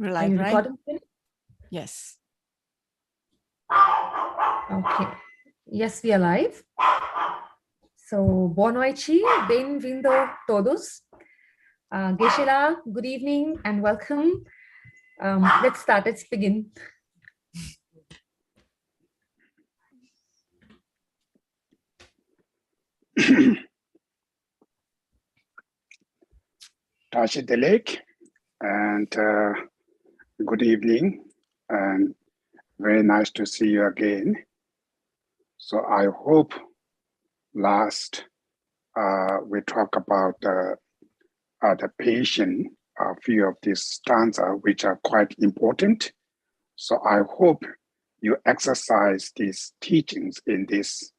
We're live, right? Recording? Yes. Okay. Yes, we are live. So, boa noite, bem-vindo todos. Geshe-la, good evening and welcome. Let's begin. Tashi Delek, and good evening, and very nice to see you again. So I hope last we talk about the patient, a few of these stanzas which are quite important. So I hope you exercise these teachings in this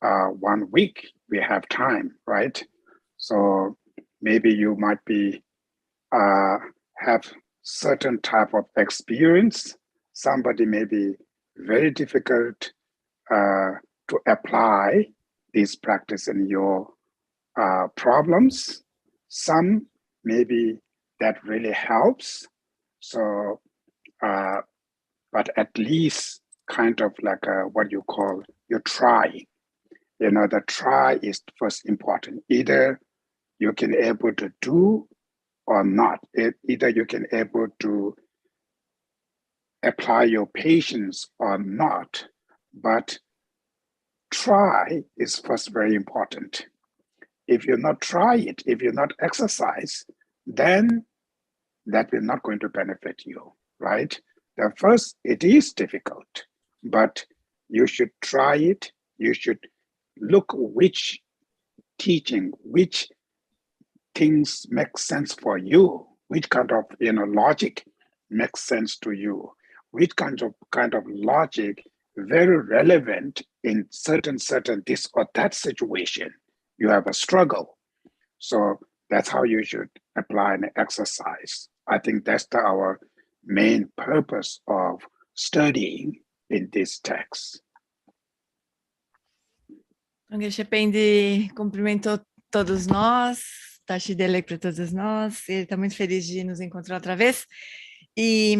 1 week. We have time, right? So maybe you might be have certain type of experience. Somebody may be very difficult to apply this practice in your problems. Some maybe that really helps. So, but at least kind of like what you call you try. You know, the try is first important. Either you can able to do or not. Either you can able to apply your patience or not, but try is first very important. If you not try it, if you not exercise, then that will not going to benefit you, right? The first, it is difficult, but you should try it. You should look which teaching, which things make sense for you, which kind of logic makes sense to you, which kind of logic very relevant in certain this or that situation. You have a struggle. So that's how you should apply an exercise. I think that's our main purpose of studying in this text. Então, Geshe cumprimentou todos nós, Tashi Delek para todos nós, ele está muito feliz de nos encontrar outra vez. E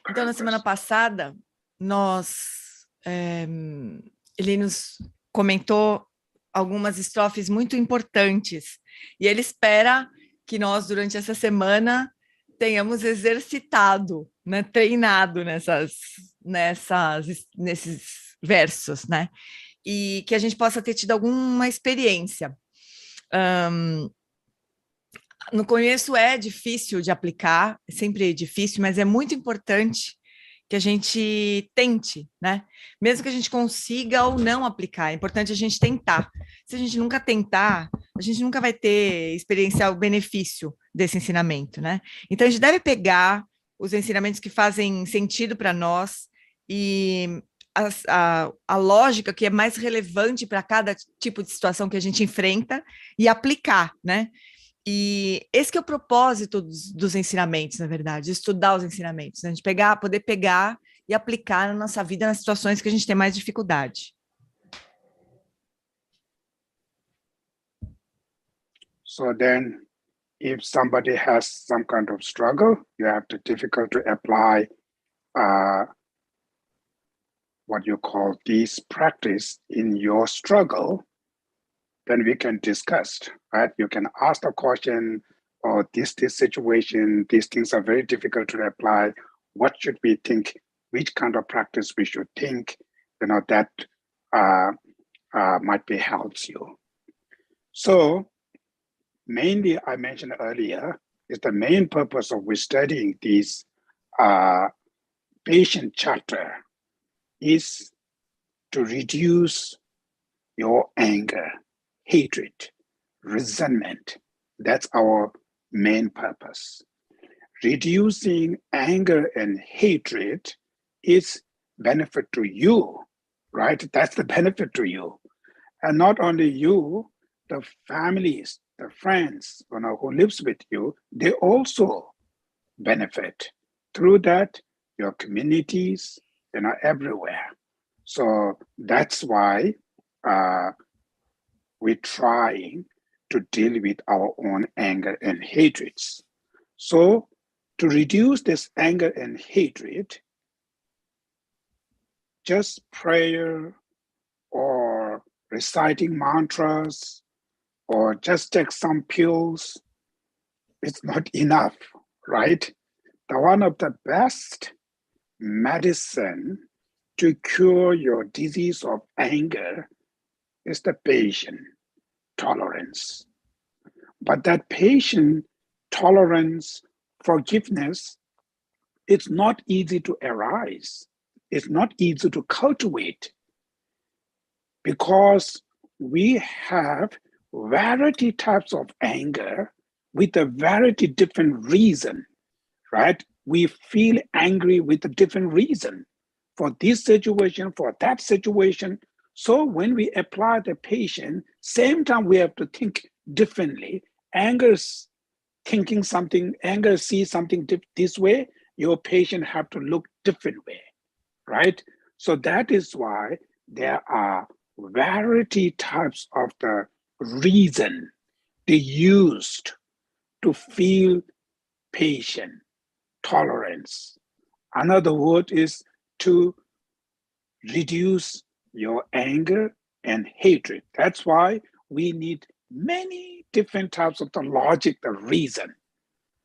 então, na semana passada, ele nos comentou algumas estrofes muito importantes, e ele espera que nós, durante essa semana, tenhamos exercitado, né, treinado nesses versos, né? E que a gente possa ter tido alguma experiência. No começo é difícil de aplicar, é sempre difícil, mas é muito importante que a gente tente, né? Mesmo que a gente consiga ou não aplicar, é importante a gente tentar. Se a gente nunca tentar, a gente nunca vai experienciar o benefício desse ensinamento, né? Então, a gente deve pegar os ensinamentos que fazem sentido para nós e a lógica que é mais relevante para cada tipo de situação que a gente enfrenta e aplicar, né? E esse que é o propósito dos ensinamentos, na verdade, estudar os ensinamentos, né? A gente poder pegar e aplicar na nossa vida nas situações que a gente tem mais dificuldade. So then, if somebody has some kind of struggle, you have to difficult to apply what you call this practice in your struggle, then we can discuss, right? You can ask the question, or this situation, these things are very difficult to apply. What should we think? Which kind of practice we should think? That might be helps you. So mainly, I mentioned earlier, is the main purpose of we studying this patient chapter is to reduce your anger, hatred, resentment. That's our main purpose. Reducing anger and hatred is benefit to you, right? That's the benefit to you. And not only you, the families, the friends, who lives with you, they also benefit. Through that, your communities, everywhere. So that's why we're trying to deal with our own anger and hatreds. So to reduce this anger and hatred, just prayer or reciting mantras or just take some pills, it's not enough, right? The one of the best medicine to cure your disease of anger is the patient tolerance. But that patient tolerance, forgiveness, it's not easy to arise. It's not easy to cultivate because we have variety types of anger with a variety different reason, right? We feel angry with a different reason for this situation, for that situation. So when we apply the patient, same time we have to think differently. Anger thinking something, anger sees something this way, your patient have to look different way, right? So that is why there are variety types of the reason they used to feel patient, tolerance. Another word is to reduce your anger and hatred. That's why we need many different types of the logic, the reason.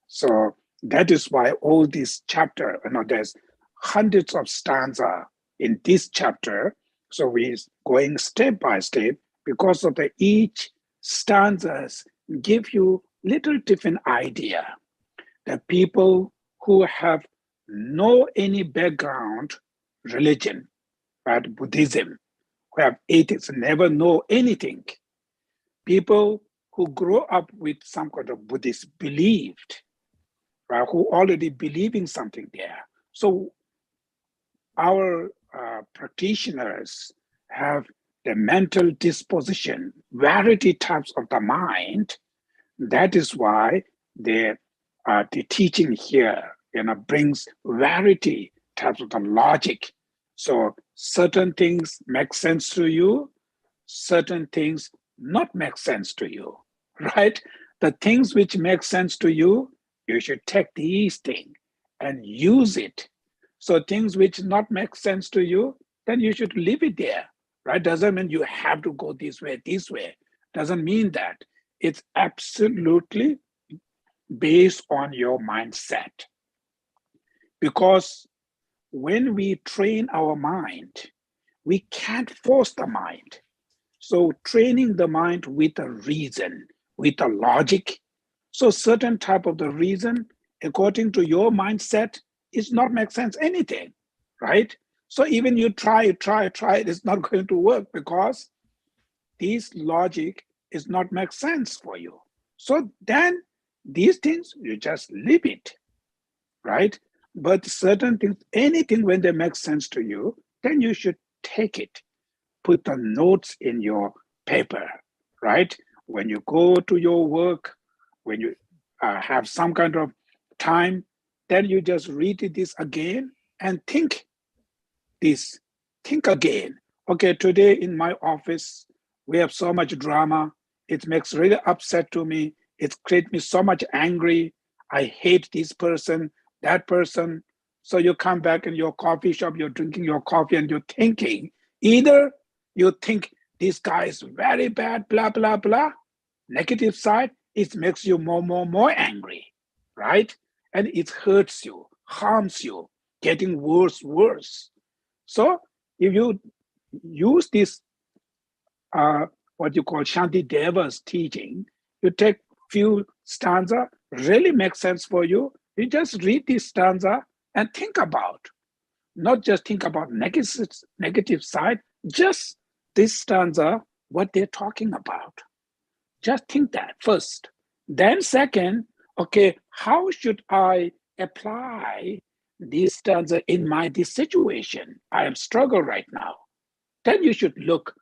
So that is why all this chapter, there's hundreds of stanza in this chapter. So we're going step by step because of the each stanzas give you little different idea. The people who have no any background religion, but Buddhism, who have atheists, never know anything. People who grow up with some kind of Buddhist believed, right, who already believe in something there. So our practitioners have the mental disposition, variety types of the mind. That is why the teaching here, brings variety types of the logic. So certain things make sense to you, certain things not make sense to you, right? The things which make sense to you, you should take these things and use it. So things which not make sense to you, then you should leave it there, right? Doesn't mean you have to go this way. Doesn't mean that. It's absolutely based on your mindset. Because when we train our mind, we can't force the mind. So training the mind with a reason, with a logic. So certain type of the reason, according to your mindset, is not make sense anything, right? So even you try, it's not going to work because this logic is not make sense for you. So then these things, you just leave it, right? But certain things, anything when they make sense to you, then you should take it. Put the notes in your paper, right? When you go to your work, when you have some kind of time, then you just read this again and think this. Think again. Okay, today in my office, we have so much drama. It makes really upset to me. It creates me so much angry. I hate this person, that person. So you come back in your coffee shop, you're drinking your coffee and you're thinking, either you think this guy is very bad, blah, blah, blah. Negative side, it makes you more angry, right? And it hurts you, harms you, getting worse. So if you use this, what you call Shantideva's teaching, you take few stanza, really makes sense for you. You just read this stanza and think about, not just think about negative side, just this stanza, what they're talking about. Just think that first. Then second, okay, how should I apply this stanza in this situation? I am struggling right now. Then you should look,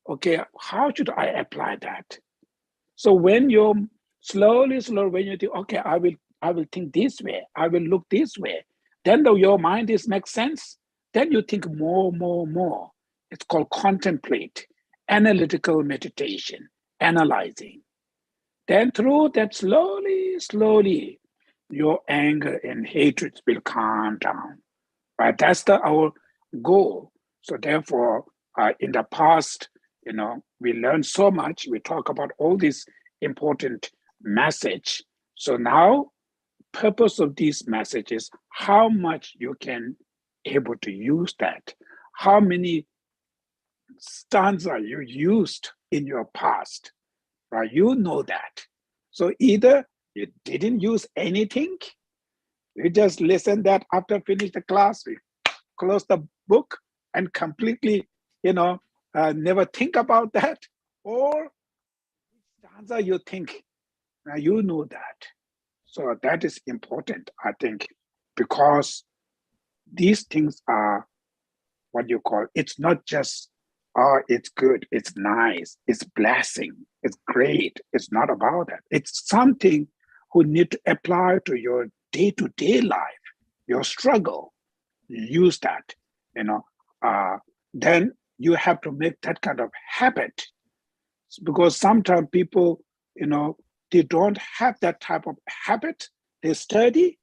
okay, how should I apply that? So when you're slowly, when you think, okay, I will think this way, I will look this way, then though your mind makes sense, then you think more. It's called contemplate, analytical meditation, analyzing. Then through that slowly, your anger and hatred will calm down. Right? That's our goal. So therefore, in the past, we learned so much. We talk about all this important message. So now, purpose of these messages, how much you can able to use that, how many stanza you used in your past, right? You know that. So either you didn't use anything, you just listen that after finish the class, we close the book and completely, never think about that, or stanza you think, you know that. So that is important, I think, because these things are what you call, it's not just, it's good, it's nice, it's blessing, it's great. It's not about that. It's something who need to apply to your day-to-day life, your struggle. Use that, then you have to make that kind of habit, because sometimes people, they don't have that type of habit. They study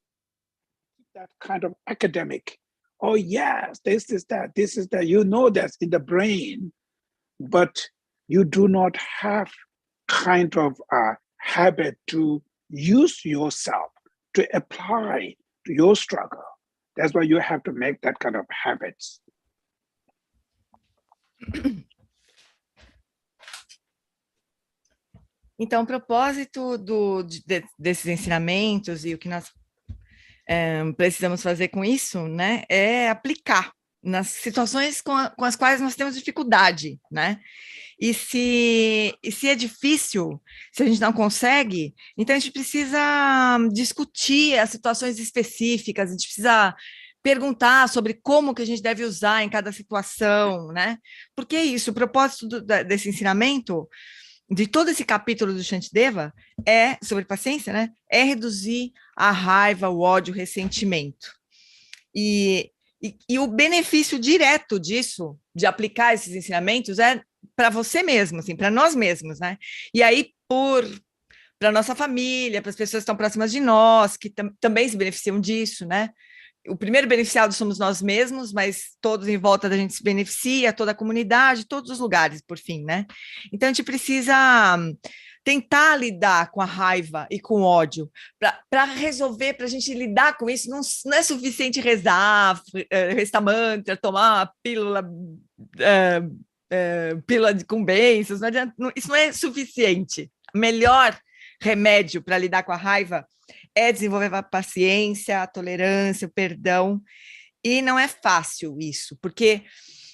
that kind of academic. Oh yes, this is that, that's in the brain, but you do not have kind of a habit to use yourself, to apply to your struggle. That's why you have to make that kind of habits. Então, o propósito desses ensinamentos e o que nós precisamos fazer com isso, né, é aplicar nas situações com as quais nós temos dificuldade, né? E se é difícil, se a gente não consegue, então a gente precisa discutir as situações específicas, a gente precisa perguntar sobre como que a gente deve usar em cada situação, né? Porque é isso, o propósito desse ensinamento, de todo esse capítulo do Shantideva, é sobre paciência, né? É reduzir a raiva, o ódio, o ressentimento. E o benefício direto disso, de aplicar esses ensinamentos, é para você mesmo, assim, para nós mesmos, né? E aí, para a nossa família, para as pessoas que estão próximas de nós, que também se beneficiam disso, né? O primeiro beneficiado somos nós mesmos, mas todos em volta da gente se beneficia, toda a comunidade, todos os lugares, por fim, né? Então, a gente precisa tentar lidar com a raiva e com o ódio. Para resolver, para a gente lidar com isso, não é suficiente rezar mantra, tomar uma pílula com bênçãos, não adianta, isso não é suficiente. O melhor remédio para lidar com a raiva é desenvolver a paciência, a tolerância, o perdão, e não é fácil isso, porque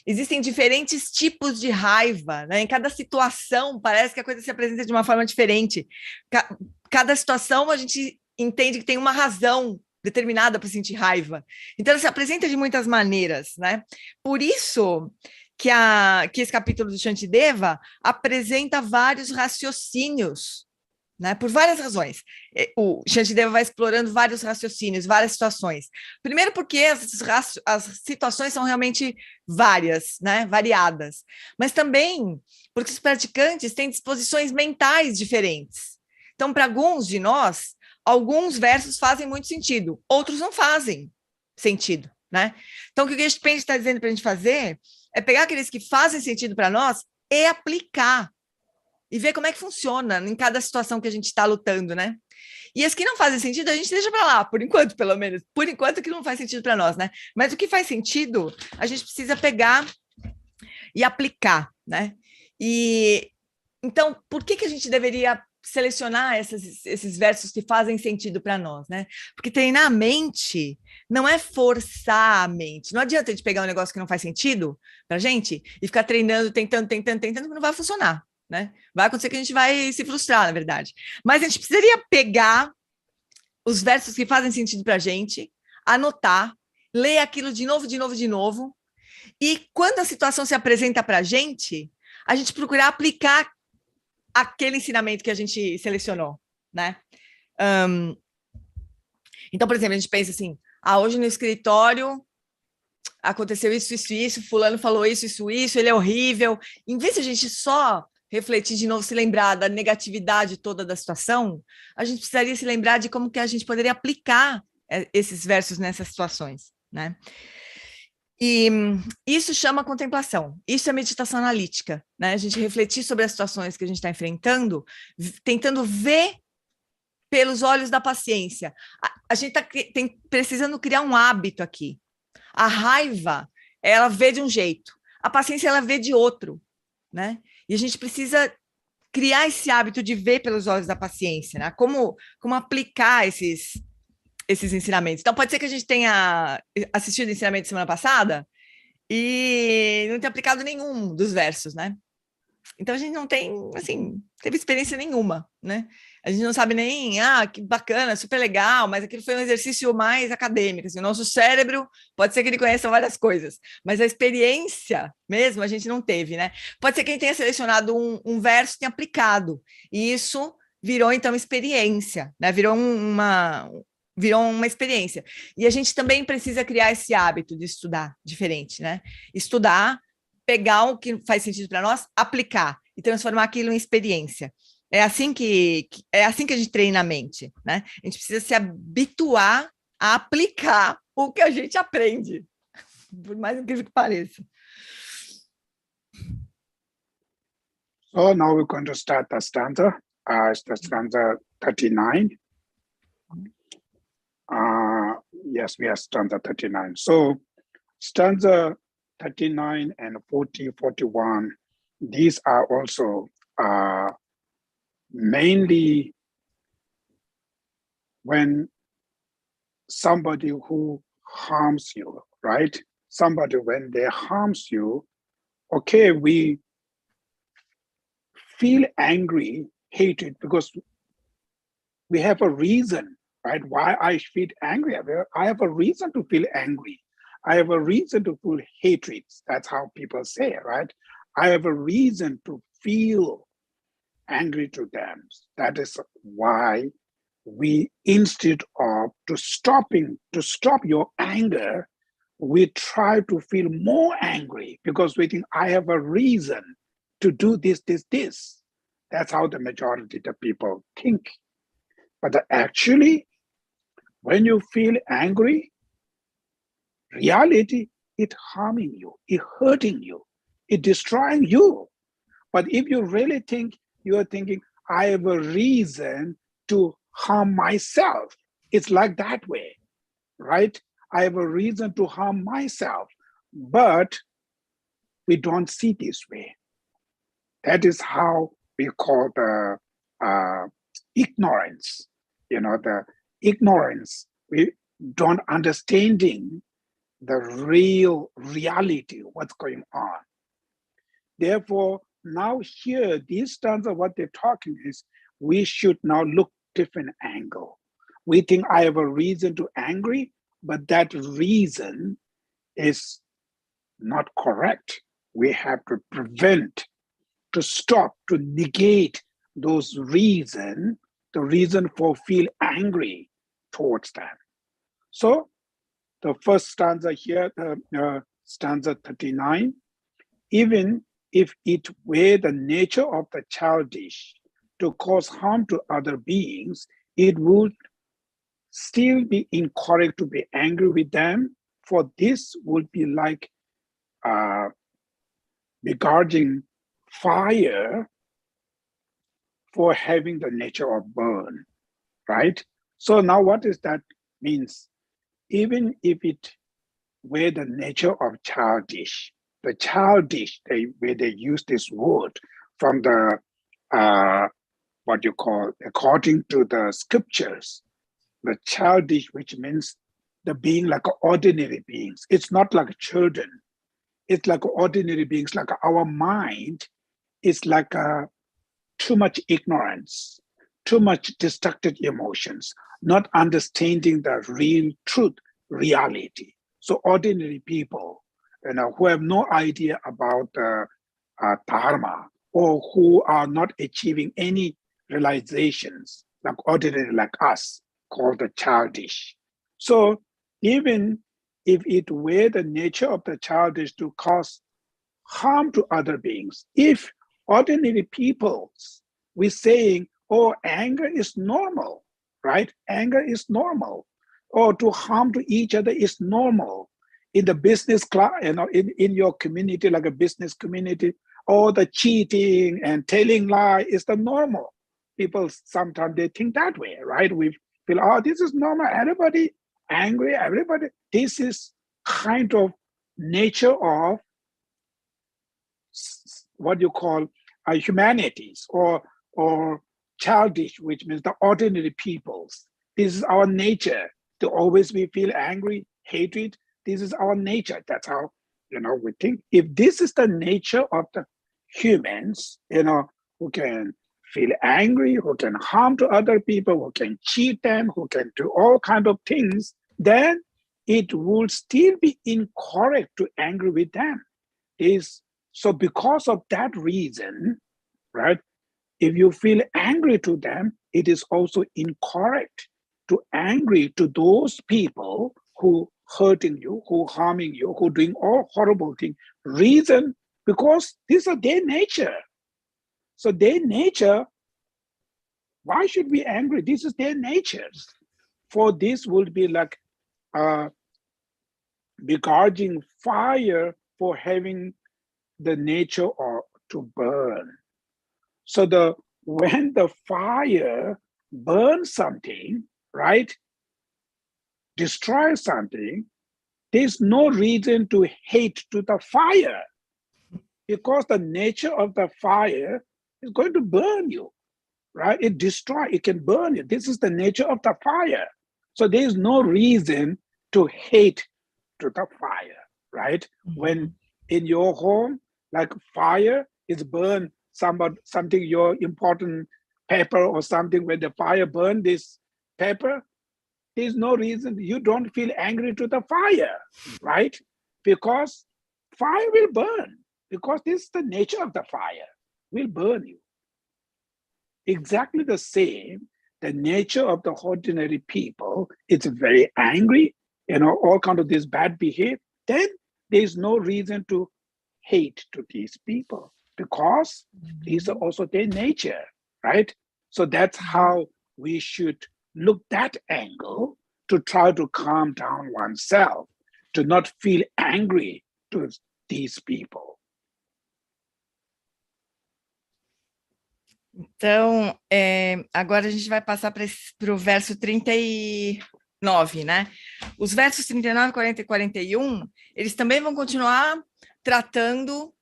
existem diferentes tipos de raiva, né? Em cada situação parece que a coisa se apresenta de uma forma diferente. Cada situação a gente entende que tem uma razão determinada para sentir raiva. Então ela se apresenta de muitas maneiras, né? Por isso que esse capítulo do Shantideva apresenta vários raciocínios, né, por várias razões. O Shantideva vai explorando vários raciocínios, várias situações. Primeiro porque as situações são realmente várias, né, variadas. Mas também porque os praticantes têm disposições mentais diferentes. Então, para alguns de nós, alguns versos fazem muito sentido, outros não fazem sentido, né? Então, o que o Geshe Pen está dizendo para a gente fazer é pegar aqueles que fazem sentido para nós e aplicar. E ver como é que funciona em cada situação que a gente está lutando, né? E as que não fazem sentido, a gente deixa para lá, por enquanto, pelo menos. Por enquanto que não faz sentido para nós, né? Mas o que faz sentido, a gente precisa pegar e aplicar, né? E então, por que a gente deveria selecionar esses versos que fazem sentido para nós, né? Porque treinar a mente não é forçar a mente. Não adianta a gente pegar um negócio que não faz sentido para a gente e ficar treinando, tentando, que não vai funcionar. Né? Vai acontecer que a gente vai se frustrar, na verdade. Mas a gente precisaria pegar os versos que fazem sentido para a gente, anotar, ler aquilo de novo, e quando a situação se apresenta para a gente procurar aplicar aquele ensinamento que a gente selecionou, né? Então, por exemplo, a gente pensa assim, hoje no escritório aconteceu isso, fulano falou isso, ele é horrível. Em vez de a gente só refletir de novo, se lembrar da negatividade toda da situação, a gente precisaria se lembrar de como que a gente poderia aplicar esses versos nessas situações, né? E isso chama contemplação, isso é meditação analítica, né? A gente refletir sobre as situações que a gente está enfrentando, tentando ver pelos olhos da paciência. A gente está precisando criar um hábito aqui. A raiva, ela vê de um jeito, a paciência, ela vê de outro, né? E a gente precisa criar esse hábito de ver pelos olhos da paciência, né? Como aplicar esses ensinamentos. Então, pode ser que a gente tenha assistido o ensinamento semana passada e não tenha aplicado nenhum dos versos, né? Então, a gente não tem, assim, teve experiência nenhuma, né? A gente não sabe nem, que bacana, super legal, mas aquilo foi um exercício mais acadêmico, assim, o nosso cérebro, pode ser que ele conheça várias coisas, mas a experiência mesmo a gente não teve, né? Pode ser que a gente tenha selecionado um verso e tenha aplicado, e isso virou, então, experiência, né? Virou uma experiência. E a gente também precisa criar esse hábito de estudar diferente, né? Estudar, pegar o que faz sentido para nós, aplicar e transformar aquilo em experiência. É assim que a gente treina a mente, né? A gente precisa se habituar a aplicar o que a gente aprende, por mais incrível que pareça. So now we're going to start the stanza. It's the stanza 39. Yes, we are stanza 39. So stanza 39 and 40, 41, these are also mainly when somebody who harms you, right? Somebody, when they harms you, okay, we feel angry, hatred, because we have a reason, right? Why I feel angry. I have a reason to feel angry. I have a reason to feel hatred. That's how people say it, right? I have a reason to feel angry to them. That is why we, instead of to stop your anger, we try to feel more angry because we think I have a reason to do this. That's how the majority of people think. But actually, when you feel angry, reality, it's harming you, it's hurting you, it's destroying you. But if you really think, you're thinking, I have a reason to harm myself. It's like that way, right? I have a reason to harm myself, but we don't see this way. That is how we call the ignorance. The ignorance, we don't understanding the real reality, what's going on. Therefore, now here, these stanza, what they're talking is, we should now look different angle. We think I have a reason to angry, but that reason is not correct. We have to prevent, to stop, to negate those reason, the reason for feel angry towards them. So the first stanza here, stanza 39, even if it were the nature of the childish to cause harm to other beings, it would still be incorrect to be angry with them, for this would be like regarding fire for having the nature of burn, right? So now what does that means? Even if it were the nature of childish, the childish, where they use this word from the, what you call, according to the scriptures, the childish, which means the being like ordinary beings. It's not like children. It's like ordinary beings, like our mind is like too much ignorance, too much distracted emotions, not understanding the real truth, reality. So ordinary people, who have no idea about dharma, or who are not achieving any realizations, like ordinary like us, called the childish. So even if it were the nature of the childish to cause harm to other beings, if ordinary peoples, we're saying, oh, anger is normal, right? Anger is normal. Or to harm to each other is normal. In the business class, in your community, like a business community, all the cheating and telling lie is the normal. People sometimes they think that way, right? We feel, oh, this is normal. Everybody angry, everybody. This is kind of nature of what you call humanities or childish, which means the ordinary peoples. This is our nature to always we feel angry, hatred. This is our nature. That's how, we think. If this is the nature of the humans, who can feel angry, who can harm to other people, who can cheat them, who can do all kinds of things, then it will still be incorrect to angry with them. So because of that reason, right, if you feel angry to them, it is also incorrect to angry to those people who hurting you, who harming you, who doing all horrible things. Reason, because these are their nature. So their nature, why should we angry? This is their nature. For this would be like begrudging fire for having the nature or to burn. So when the fire burns something, right, destroy something, there's no reason to hate to the fire because the nature of the fire is going to burn you, right? It can burn you. This is the nature of the fire. So there's no reason to hate to the fire, right? Mm-hmm. When in your home, like fire is burn something, your important paper or something, when the fire burn this paper, there's no reason you don't feel angry to the fire, right? Because fire will burn, because this is the nature of the fire, will burn you. Exactly the same, the nature of the ordinary people, it's very angry, all kind of this bad behavior, then there's no reason to hate to these people because these are also their nature, right? So that's how we should look that angle to try to calm down oneself, to not feel angry to these people. Então, agora a gente vai passar para o verso 39, né? Os versos 39, 40 e 41, eles também vão continuar tratando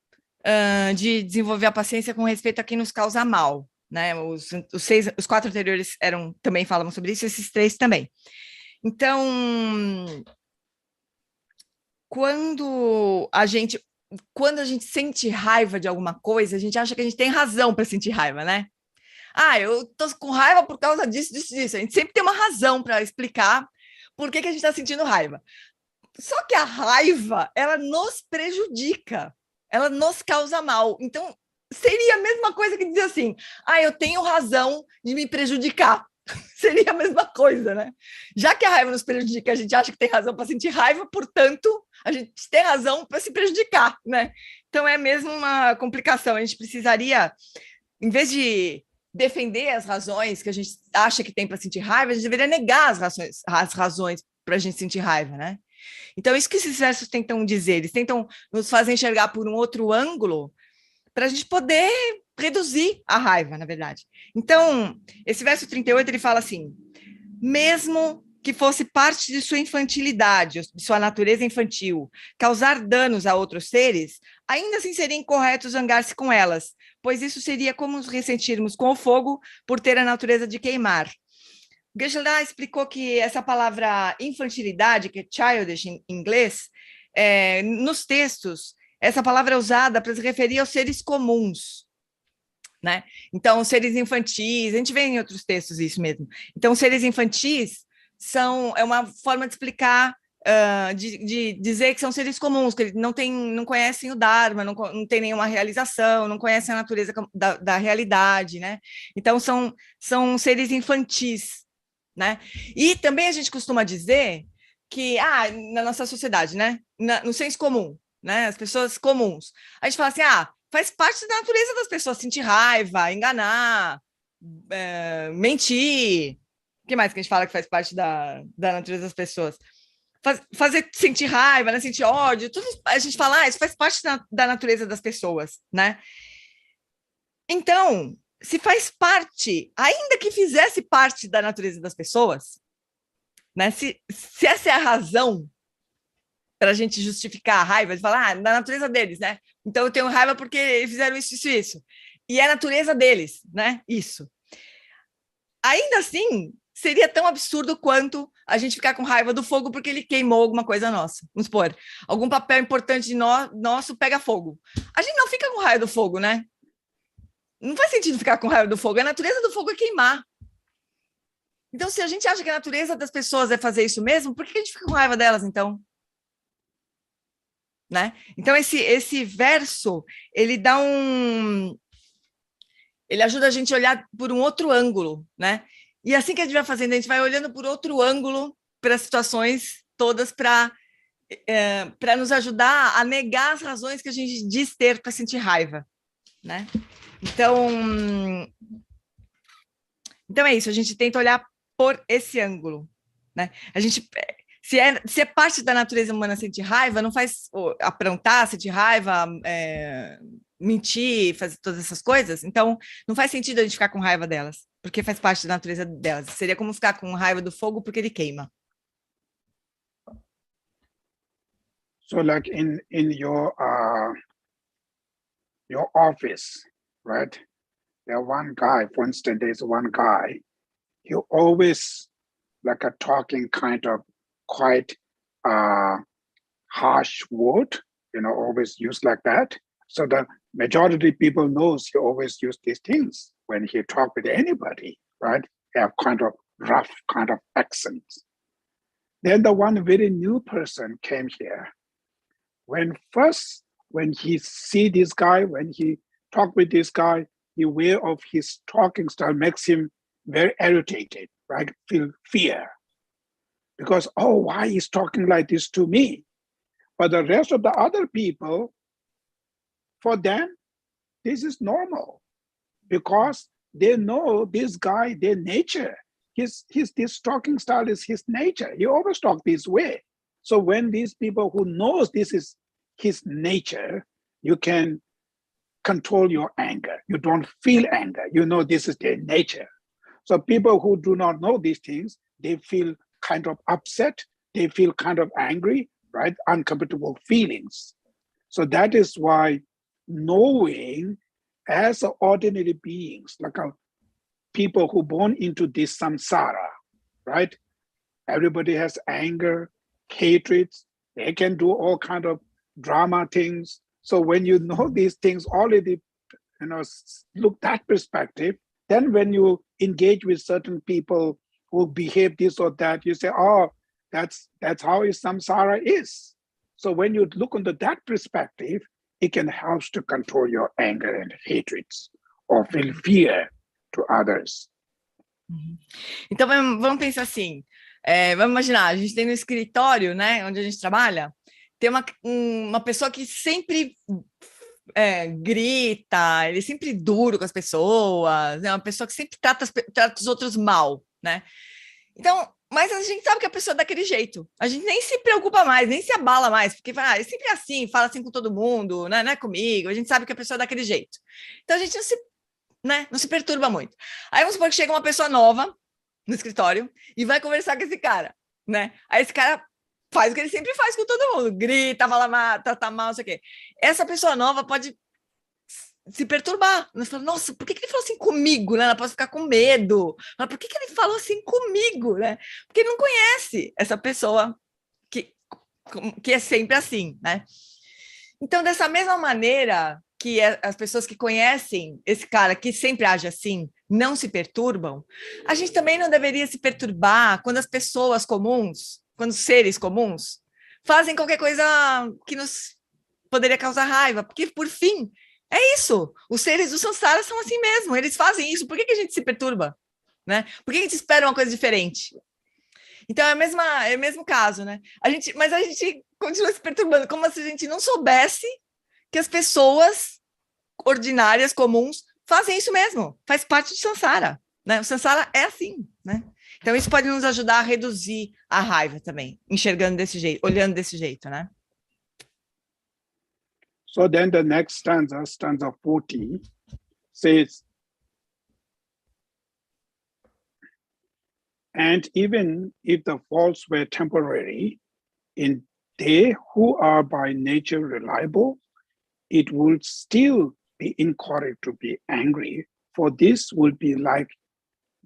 de desenvolver a paciência com respeito a quem nos causa mal, né? Os 4 anteriores também falavam sobre isso, esses 3 também. Então, quando a gente sente raiva de alguma coisa, a gente acha que a gente tem razão para sentir raiva, né? Ah, eu tô com raiva por causa disso, disso, disso. A gente sempre tem uma razão para explicar por que a gente está sentindo raiva. Só que a raiva, ela nos prejudica, ela nos causa mal. Então, seria a mesma coisa que dizer assim, eu tenho razão de me prejudicar. Seria a mesma coisa, né? Já que a raiva nos prejudica, a gente acha que tem razão para sentir raiva, portanto, a gente tem razão para se prejudicar, né? Então, é mesmo uma complicação. A gente precisaria, em vez de defender as razões que a gente acha que tem para sentir raiva, a gente deveria negar as razões para a gente sentir raiva, né? Então, isso que esses versos tentam dizer, eles tentam nos fazer enxergar por um outro ângulo para a gente poder reduzir a raiva, na verdade. Então, esse verso 38, ele fala assim, mesmo que fosse parte de sua infantilidade, de sua natureza infantil, causar danos a outros seres, ainda assim seria incorreto zangar-se com elas, pois isso seria como nos ressentirmos com o fogo por ter a natureza de queimar. Geshe-la explicou que essa palavra infantilidade, que é childish em inglês, nos textos, essa palavra é usada para se referir aos seres comuns, né? Então, seres infantis, a gente vê em outros textos isso mesmo. Então, seres infantis é uma forma de explicar, de dizer que são seres comuns, que não conhecem o Dharma, não tem nenhuma realização, não conhecem a natureza da realidade, né? Então, são seres infantis, né? E também a gente costuma dizer que, na nossa sociedade, né? No senso comum, né? As pessoas comuns. A gente fala assim, faz parte da natureza das pessoas sentir raiva, enganar, mentir. O que mais que a gente fala que faz parte da natureza das pessoas? Fazer sentir raiva, né? Sentir ódio, tudo a gente fala, isso faz parte da natureza das pessoas, né? Então, se faz parte, ainda que fizesse parte da natureza das pessoas, né? Se essa é a razão para a gente justificar a raiva, de falar, da natureza deles, né? Então eu tenho raiva porque eles fizeram isso, isso, isso. E é a natureza deles, né? Isso. Ainda assim, seria tão absurdo quanto a gente ficar com raiva do fogo porque ele queimou alguma coisa nossa. Vamos supor, algum papel importante de nosso pega fogo. A gente não fica com raiva do fogo, né? Não faz sentido ficar com raiva do fogo. A natureza do fogo é queimar. Então, se a gente acha que a natureza das pessoas é fazer isso mesmo, por que a gente fica com raiva delas, então? Né? Então, esse verso, ele dá ele ajuda a gente a olhar por um outro ângulo, né? E assim que a gente vai fazendo, a gente vai olhando por outro ângulo para as situações todas para nos ajudar a negar as razões que a gente diz ter para sentir raiva, né? Então é isso, a gente tenta olhar por esse ângulo, né? A gente, se é parte da natureza humana sentir raiva, não faz aprontar, sentir raiva, mentir, fazer todas essas coisas, então não faz sentido a gente ficar com raiva delas, porque faz parte da natureza delas. Seria como ficar com raiva do fogo porque ele queima. So like in your office, right? There one guy, for instance, there's one guy, he always like a talking kind of quite harsh word, always use like that. So the majority of people knows he always use these things when he talk with anybody, right? They have kind of rough kind of accents. Then the one very new person came here. When he see this guy, when he talk with this guy, the way of his talking style makes him very irritated, right? Feel fear. Because, why he's talking like this to me? But the rest of the other people, for them, this is normal. Because they know this guy, their nature. This talking style is his nature. He always talk this way. So when these people who knows this is his nature, you can control your anger. You don't feel anger. You know this is their nature. So people who do not know these things, they feel kind of upset. They feel kind of angry, right? Uncomfortable feelings. So that is why knowing as ordinary beings, like people who born into this samsara, right? Everybody has anger, hatred. They can do all kind of drama things. So when you know these things already, look that perspective, then when you engage with certain people who behave this or that, you say, that's how samsara is. So when you look into that perspective, it can help to control your anger and hatreds or feel fear to others. Então vamos pensar assim, vamos imaginar, a gente tem no escritório, né, onde a gente trabalha, tem uma pessoa que sempre grita, ele é sempre duro com as pessoas, é uma pessoa que sempre trata os outros mal, né? Então, mas a gente sabe que a pessoa é daquele jeito, a gente nem se preocupa mais, nem se abala mais, porque é sempre assim, fala assim com todo mundo, né? Não é comigo, a gente sabe que a pessoa é daquele jeito. Então a gente não se perturba muito. Aí vamos supor que chega uma pessoa nova no escritório e vai conversar com esse cara, né? Aí esse cara faz o que ele sempre faz com todo mundo, grita, fala mal, trata mal, não sei o quê. Essa pessoa nova pode se perturbar. Ela fala, nossa, por que ele falou assim comigo? Né? Ela pode ficar com medo. Ela, por que ele falou assim comigo? Né? Porque ele não conhece essa pessoa que é sempre assim, né? Então, dessa mesma maneira que as pessoas que conhecem esse cara que sempre age assim não se perturbam, a gente também não deveria se perturbar quando as pessoas comuns, quando os seres comuns fazem qualquer coisa que nos poderia causar raiva, porque, por fim, é isso. Os seres do samsara são assim mesmo, eles fazem isso. Por que a gente se perturba? Né? Por que a gente espera uma coisa diferente? Então, é o mesmo caso, né? Mas a gente continua se perturbando, como se a gente não soubesse que as pessoas ordinárias, comuns, fazem isso mesmo, faz parte de samsara, né? O samsara é assim, né? Então isso pode nos ajudar a reduzir a raiva também, enxergando desse jeito, olhando desse jeito, né? So then the next stanza, stanza 40, says, and even if the faults were temporary, in they who are by nature reliable, it would still be incorrect to be angry, for this would be like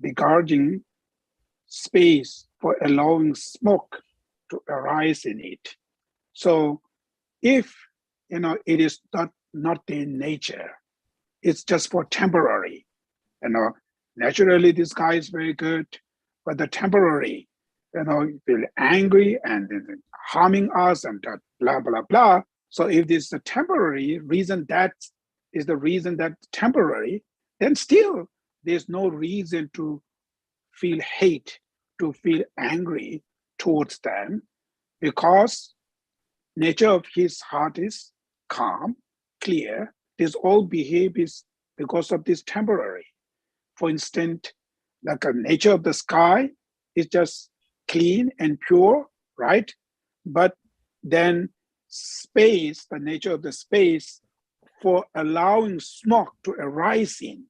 begrudging space for allowing smoke to arise in it. So if it is not in nature, it's just for temporary. Naturally this guy is very good, but the temporary, you feel angry and harming us and blah, blah, blah. So if this is a temporary reason, that is the reason that temporary, then still there's no reason to feel hate, to feel angry towards them, because nature of his heart is calm, clear. This all behaves because of this temporary. For instance, like a nature of the sky is just clean and pure, right? But then space, the nature of the space for allowing smoke to arise in.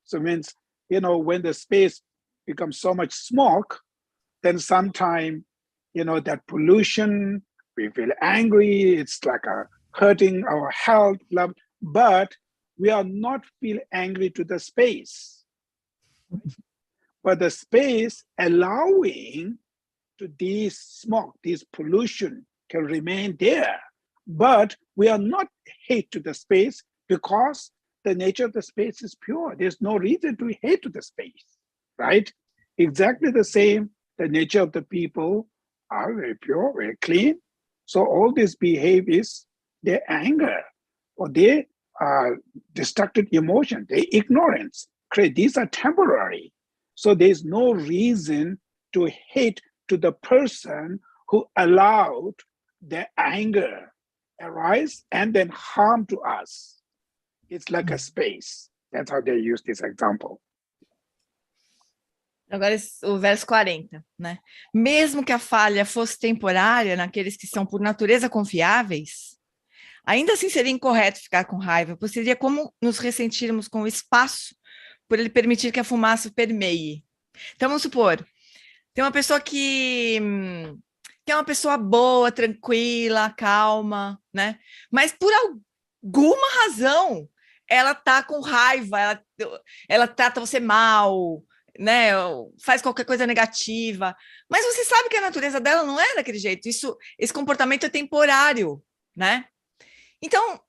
So it means, when the space becomes so much smoke, then sometime, that pollution, we feel angry, it's like hurting our health, but we are not feel angry to the space. But the space allowing to this smoke, this pollution can remain there. But we are not hate to the space because the nature of the space is pure. There's no reason to hate to the space, right? Exactly the same, the nature of the people are very pure, very clean. So all this behaviors, their anger or their destructive emotion, their ignorance, these are temporary. So there's no reason to hate to the person who allowed their anger arise and then harm to us. It's like a space. That's how they use this example. Agora o verso 40, né? Mesmo que a falha fosse temporária naqueles que são por natureza confiáveis, ainda assim seria incorreto ficar com raiva, pois seria como nos ressentirmos com o espaço por ele permitir que a fumaça permeie. Então, vamos supor, tem uma pessoa que é uma pessoa boa, tranquila, calma, né? Mas por alguma razão, ela tá com raiva, ela trata você mal, né? Faz qualquer coisa negativa. Mas você sabe que a natureza dela não é daquele jeito. Esse comportamento é temporário, né? Então,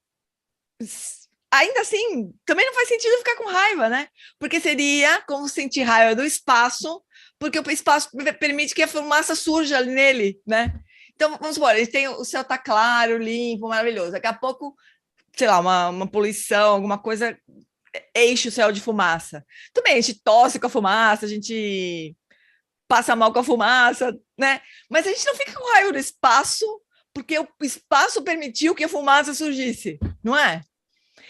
ainda assim, também não faz sentido ficar com raiva, né? Porque seria como sentir raiva do espaço, porque o espaço permite que a fumaça surja nele, né? Então, vamos supor, a gente tem, o céu tá claro, limpo, maravilhoso. Daqui a pouco, sei lá, uma poluição, alguma coisa enche o céu de fumaça. Também a gente tosse com a fumaça, a gente passa mal com a fumaça, né? Mas a gente não fica com raiva do espaço, porque o espaço permitiu que a fumaça surgisse, não é?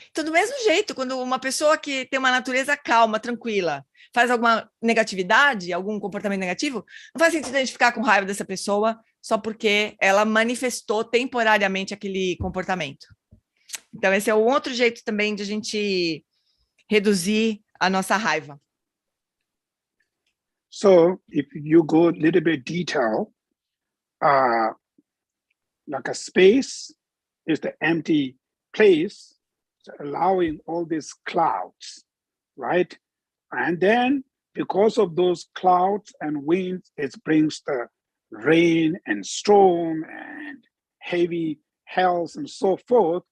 Então, do mesmo jeito, quando uma pessoa que tem uma natureza calma, tranquila, faz alguma negatividade, algum comportamento negativo, não faz sentido a gente ficar com raiva dessa pessoa só porque ela manifestou temporariamente aquele comportamento. Então, esse é um outro jeito também de a gente reduzir a nossa raiva. So, if you go a little bit detail, like a space is the empty place, allowing all these clouds, right? And then because of those clouds and winds, it brings the rain and storm and heavy hails and so forth,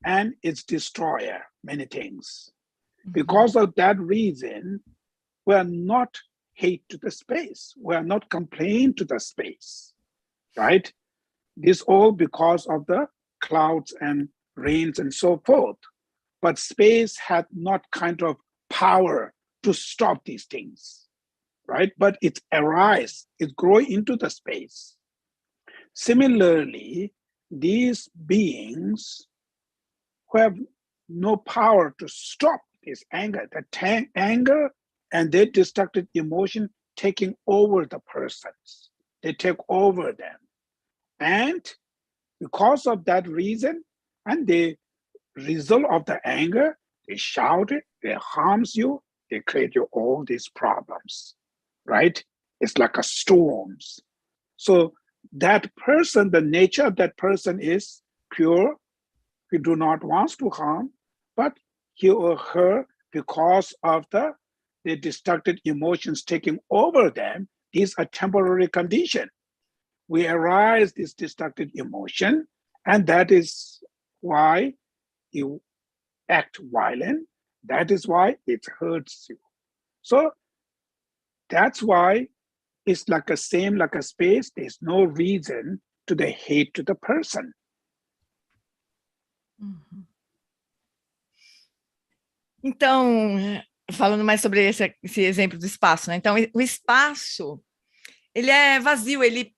and it's destroyer many things. Mm-hmm. Because of that reason, we are not hate to the space. We are not complain to the space, right? This all because of the clouds and rains and so forth. But space had not kind of power to stop these things, right? But it arise, it grow into the space. Similarly, these beings who have no power to stop this anger, the anger and their destructive emotion taking over the persons. They take over them. And because of that reason, and the result of the anger, they shout it, they harms you, they create you all these problems, right? It's like a storms. So that person, the nature of that person is pure. He do not want to harm, but he or her, because of the destructive emotions taking over them, is a temporary condition. We arise this destructive emotion, and that is why you act violent. That is why it hurts you. So that's why it's like a same, like a space. There's no reason to the hate to the person. Uhum. Então, falando mais sobre esse exemplo do espaço, né? Então, o espaço, ele é vazio, ele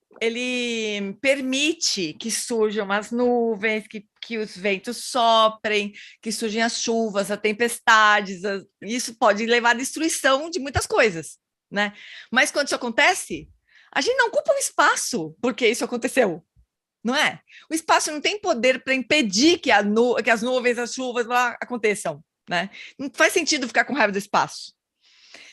permite que surjam as nuvens, que os ventos soprem, que surjam as chuvas, as tempestades, isso pode levar à destruição de muitas coisas, né? Mas quando isso acontece, a gente não culpa o espaço porque isso aconteceu, não é? O espaço não tem poder para impedir que as nuvens, as chuvas lá aconteçam, né? Não faz sentido ficar com raiva do espaço.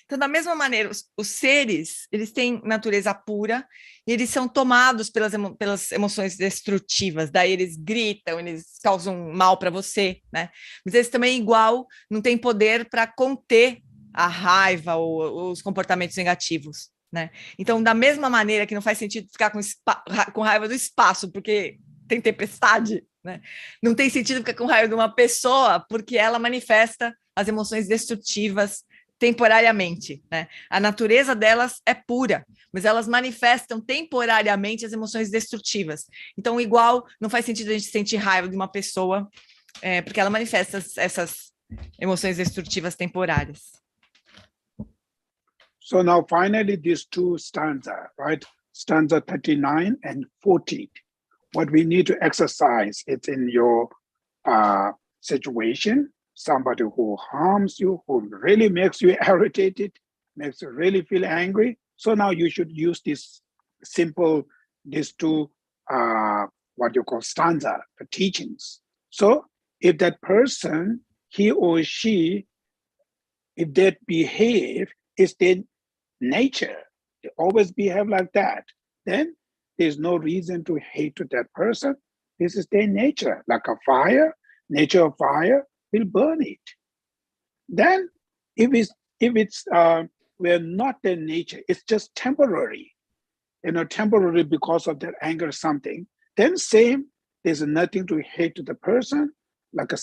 Então, da mesma maneira, os seres, eles têm natureza pura e eles são tomados pelas emoções destrutivas, daí eles gritam, eles causam mal para você, né? Mas eles também, igual, não têm poder para conter a raiva ou os comportamentos negativos, né? Então, da mesma maneira que não faz sentido ficar com raiva do espaço, porque tem tempestade, né? Não tem sentido ficar com raiva de uma pessoa, porque ela manifesta as emoções destrutivas temporariamente, né? A natureza delas é pura, mas elas manifestam temporariamente as emoções destrutivas. Então, igual, não faz sentido a gente sentir raiva de uma pessoa, porque ela manifesta essas emoções destrutivas temporárias. So now finally these two stanzas, right? Stanza 39 and 40. What we need to exercise is in your situation, somebody who harms you, who really makes you irritated, makes you really feel angry. So now you should use this simple, these two, what you call stanza, the teachings. So if that person, he or she, if they behave, is their nature, they always behave like that, then there's no reason to hate to that person. This is their nature, like a fire, nature of fire will burn it. Then if it's we're not their nature, it's just temporary, temporary because of that anger or something, then same, there's nothing to hate to the person, like a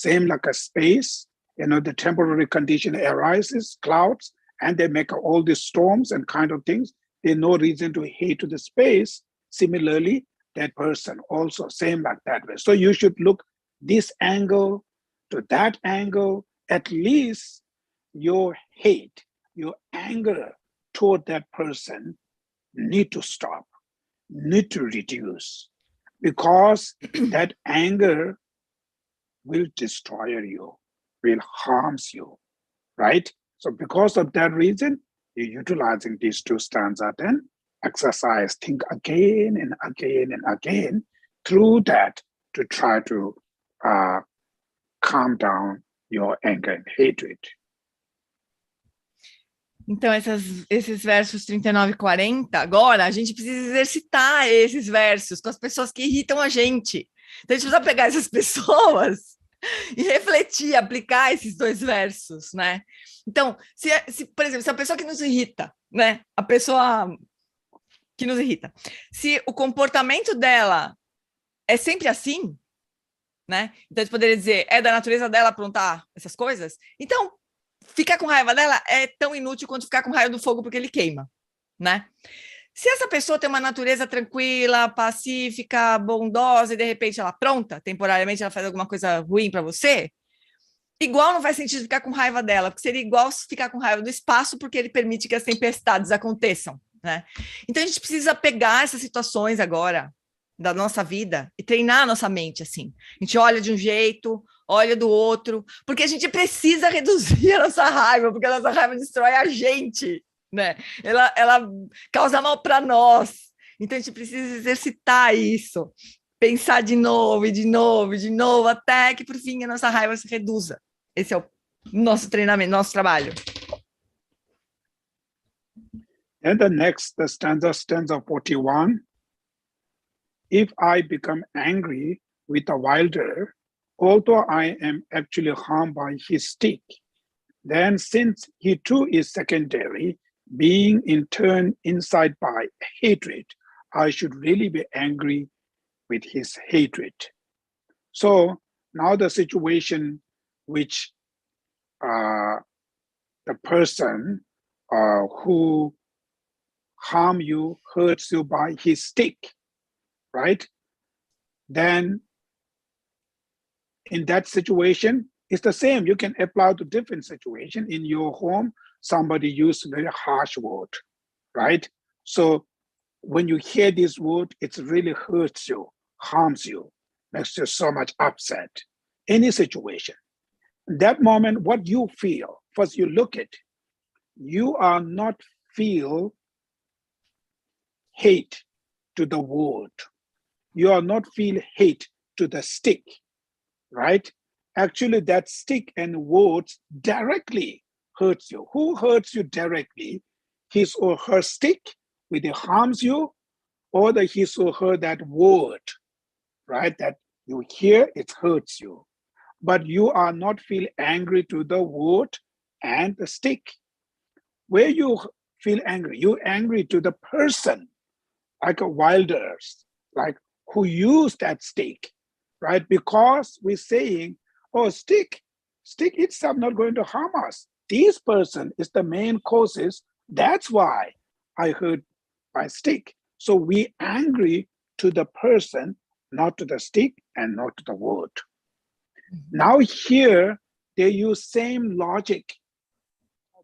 space, the temporary condition arises, clouds, and they make all these storms and kind of things. There's no reason to hate to the space. Similarly, that person also same like that way. So you should look this angle to that angle. At least your hate, your anger toward that person need to stop, need to reduce, because that anger will destroy you, will harms you, right? So because of that reason, you're utilizing these two stanzas, then exercise, think again and again and again through that to try to calm down your anger and hatred. Então, esses versos 39 e 40, agora a gente precisa exercitar esses versos com as pessoas que irritam a gente. Então, a gente precisa pegar essas pessoas e refletir, aplicar esses dois versos, né? Então, por exemplo, se a pessoa que nos irrita, né? A pessoa que nos irrita, se o comportamento dela é sempre assim, né? Então, a gente poderia dizer, é da natureza dela aprontar essas coisas? Então, ficar com raiva dela é tão inútil quanto ficar com raiva do fogo porque ele queima, né? Se essa pessoa tem uma natureza tranquila, pacífica, bondosa, e de repente ela apronta, temporariamente ela faz alguma coisa ruim para você, igual não faz sentido ficar com raiva dela, porque seria igual ficar com raiva do espaço, porque ele permite que as tempestades aconteçam, né? Então a gente precisa pegar essas situações agora da nossa vida e treinar a nossa mente assim. A gente olha de um jeito, olha do outro, porque a gente precisa reduzir a nossa raiva, porque a nossa raiva destrói a gente, né? Ela causa mal para nós. Então a gente precisa exercitar isso, pensar de novo, e de novo, e de novo, até que, por fim, a nossa raiva se reduza. Esse é o nosso treinamento, nosso trabalho. And the next, the stanza 41. If I become angry with a wilder, although I am actually harmed by his stick, then since he too is secondary, being in turn inside by hatred, I should really be angry with his hatred. So now the situation which the person who harm you, hurts you by his stick, right? Then in that situation, it's the same. You can apply to different situation. In your home, somebody used very harsh word, right? So when you hear this word, it really hurts you, harms you, makes you so much upset. Any situation. In that moment, what you feel, first you look at, you are not feel hate to the word. You are not feel hate to the stick, right? Actually, that stick and words directly hurts you. Who hurts you directly? His or her stick, when it harms you, or the his or her that word, right? That you hear, it hurts you. But you are not feel angry to the word and the stick. Where you feel angry, you're angry to the person, like a wilders, like who used that stick, right? Because we're saying, oh, stick itself not going to harm us. This person is the main causes. That's why I hurt by stick. So we angry to the person, not to the stick and not to the word. Now here, they use same logic.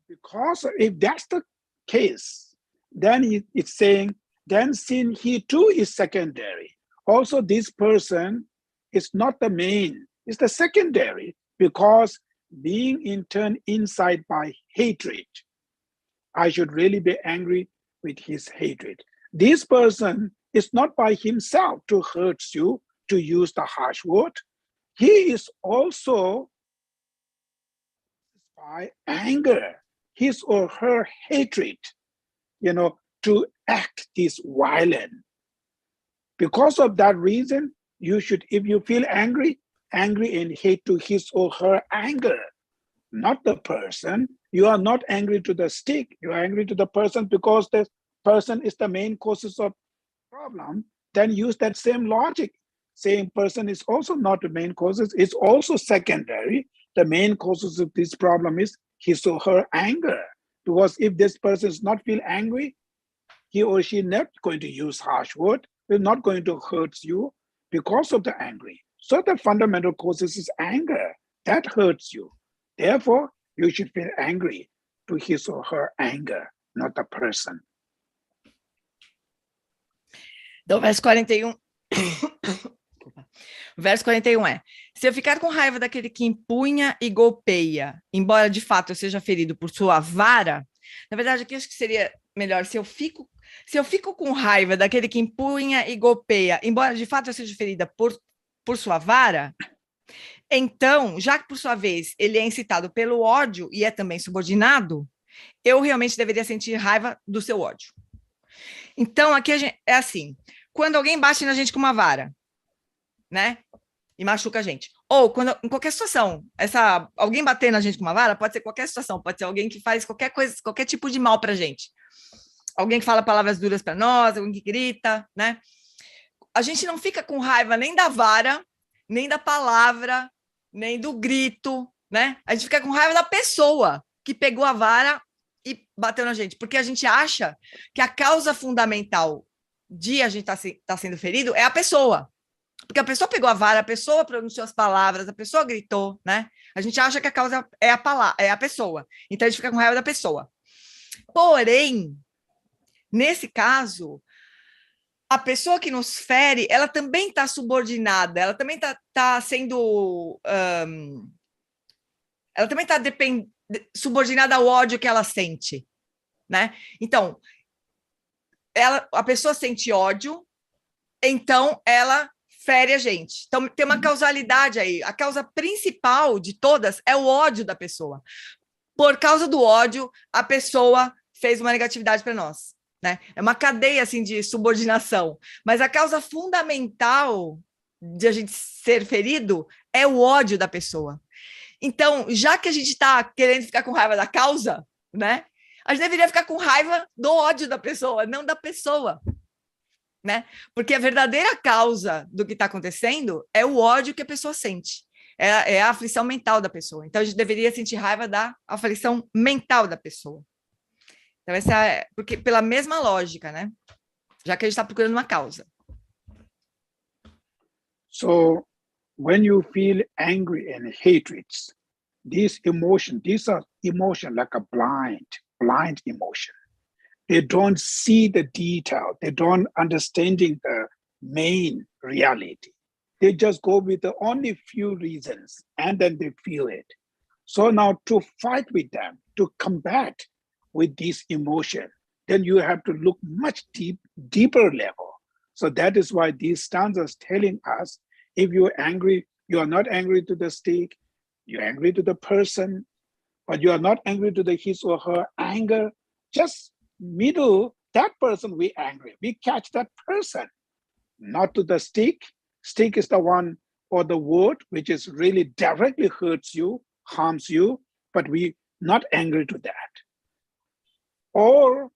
Because if that's the case, then it's saying, then since he too is secondary, also this person is not the main, it's the secondary, because being in turn inside by hatred, I should really be angry with his hatred. This person is not by himself to hurt you, to use the harsh word. He is also by anger, his or her hatred, to act this violent. Because of that reason, you should, if you feel angry and hate to his or her anger, not the person. You are not angry to the stick, you are angry to the person because the person is the main causes of problem. Then use that same logic. Same person is also not the main causes, it's also secondary. The main causes of this problem is his or her anger. Because if this person is not feel angry, he or she not going to use harsh word, is not going to hurt you because of the angry. So the fundamental causes is anger. That hurts you. Therefore, you should feel angry to his or her anger, not the person. Então, verso 41. O verso 41 é: se eu ficar com raiva daquele que empunha e golpeia, embora de fato eu seja ferido por sua vara, na verdade aqui acho que seria melhor, se eu fico com raiva daquele que empunha e golpeia, embora de fato eu seja ferida por sua vara, então, já que por sua vez ele é incitado pelo ódio e é também subordinado, eu realmente deveria sentir raiva do seu ódio. Então, aqui é assim, quando alguém bate na gente com uma vara, né, e machuca a gente, ou quando, em qualquer situação, alguém bater na gente com uma vara, pode ser qualquer situação, pode ser alguém que faz qualquer coisa, qualquer tipo de mal pra gente, alguém que fala palavras duras para nós, alguém que grita, né, a gente não fica com raiva nem da vara, nem da palavra, nem do grito, né, a gente fica com raiva da pessoa que pegou a vara e bateu na gente, porque a gente acha que a causa fundamental de a gente tá sendo ferido é a pessoa. Porque a pessoa pegou a vara, a pessoa pronunciou as palavras, a pessoa gritou, né? A gente acha que a causa é a pessoa. Então, a gente fica com raiva da pessoa. Porém, nesse caso, a pessoa que nos fere, ela também está subordinada, ela também está sendo... ela também está subordinada ao ódio que ela sente, né? Então, a pessoa sente ódio, então ela fere a gente. Então, tem uma causalidade aí. A causa principal de todas é o ódio da pessoa. Por causa do ódio, a pessoa fez uma negatividade para nós, né? É uma cadeia assim de subordinação. Mas a causa fundamental de a gente ser ferido é o ódio da pessoa. Então, já que a gente está querendo ficar com raiva da causa, né? A gente deveria ficar com raiva do ódio da pessoa, não da pessoa, né? Porque a verdadeira causa do que está acontecendo é o ódio que a pessoa sente. É a aflição mental da pessoa. Então, a gente deveria sentir raiva da aflição mental da pessoa. Então, porque pela mesma lógica, né? Já que a gente está procurando uma causa. So, when you feel angry and hatred, these are emotions like a blind emotion. They don't see the detail. They don't understanding the main reality. They just go with the only few reasons and then they feel it. So now to fight with them, to combat with this emotion, then you have to look much deeper level. So that is why these stanzas telling us, if you're angry, you are not angry to the stick, you're angry to the person, but you are not angry to the his or her anger. Just middle, that person we angry. We catch that person, not to the stick. Stick is the one or the word which is really directly hurts you, harms you, but we not angry to that. Or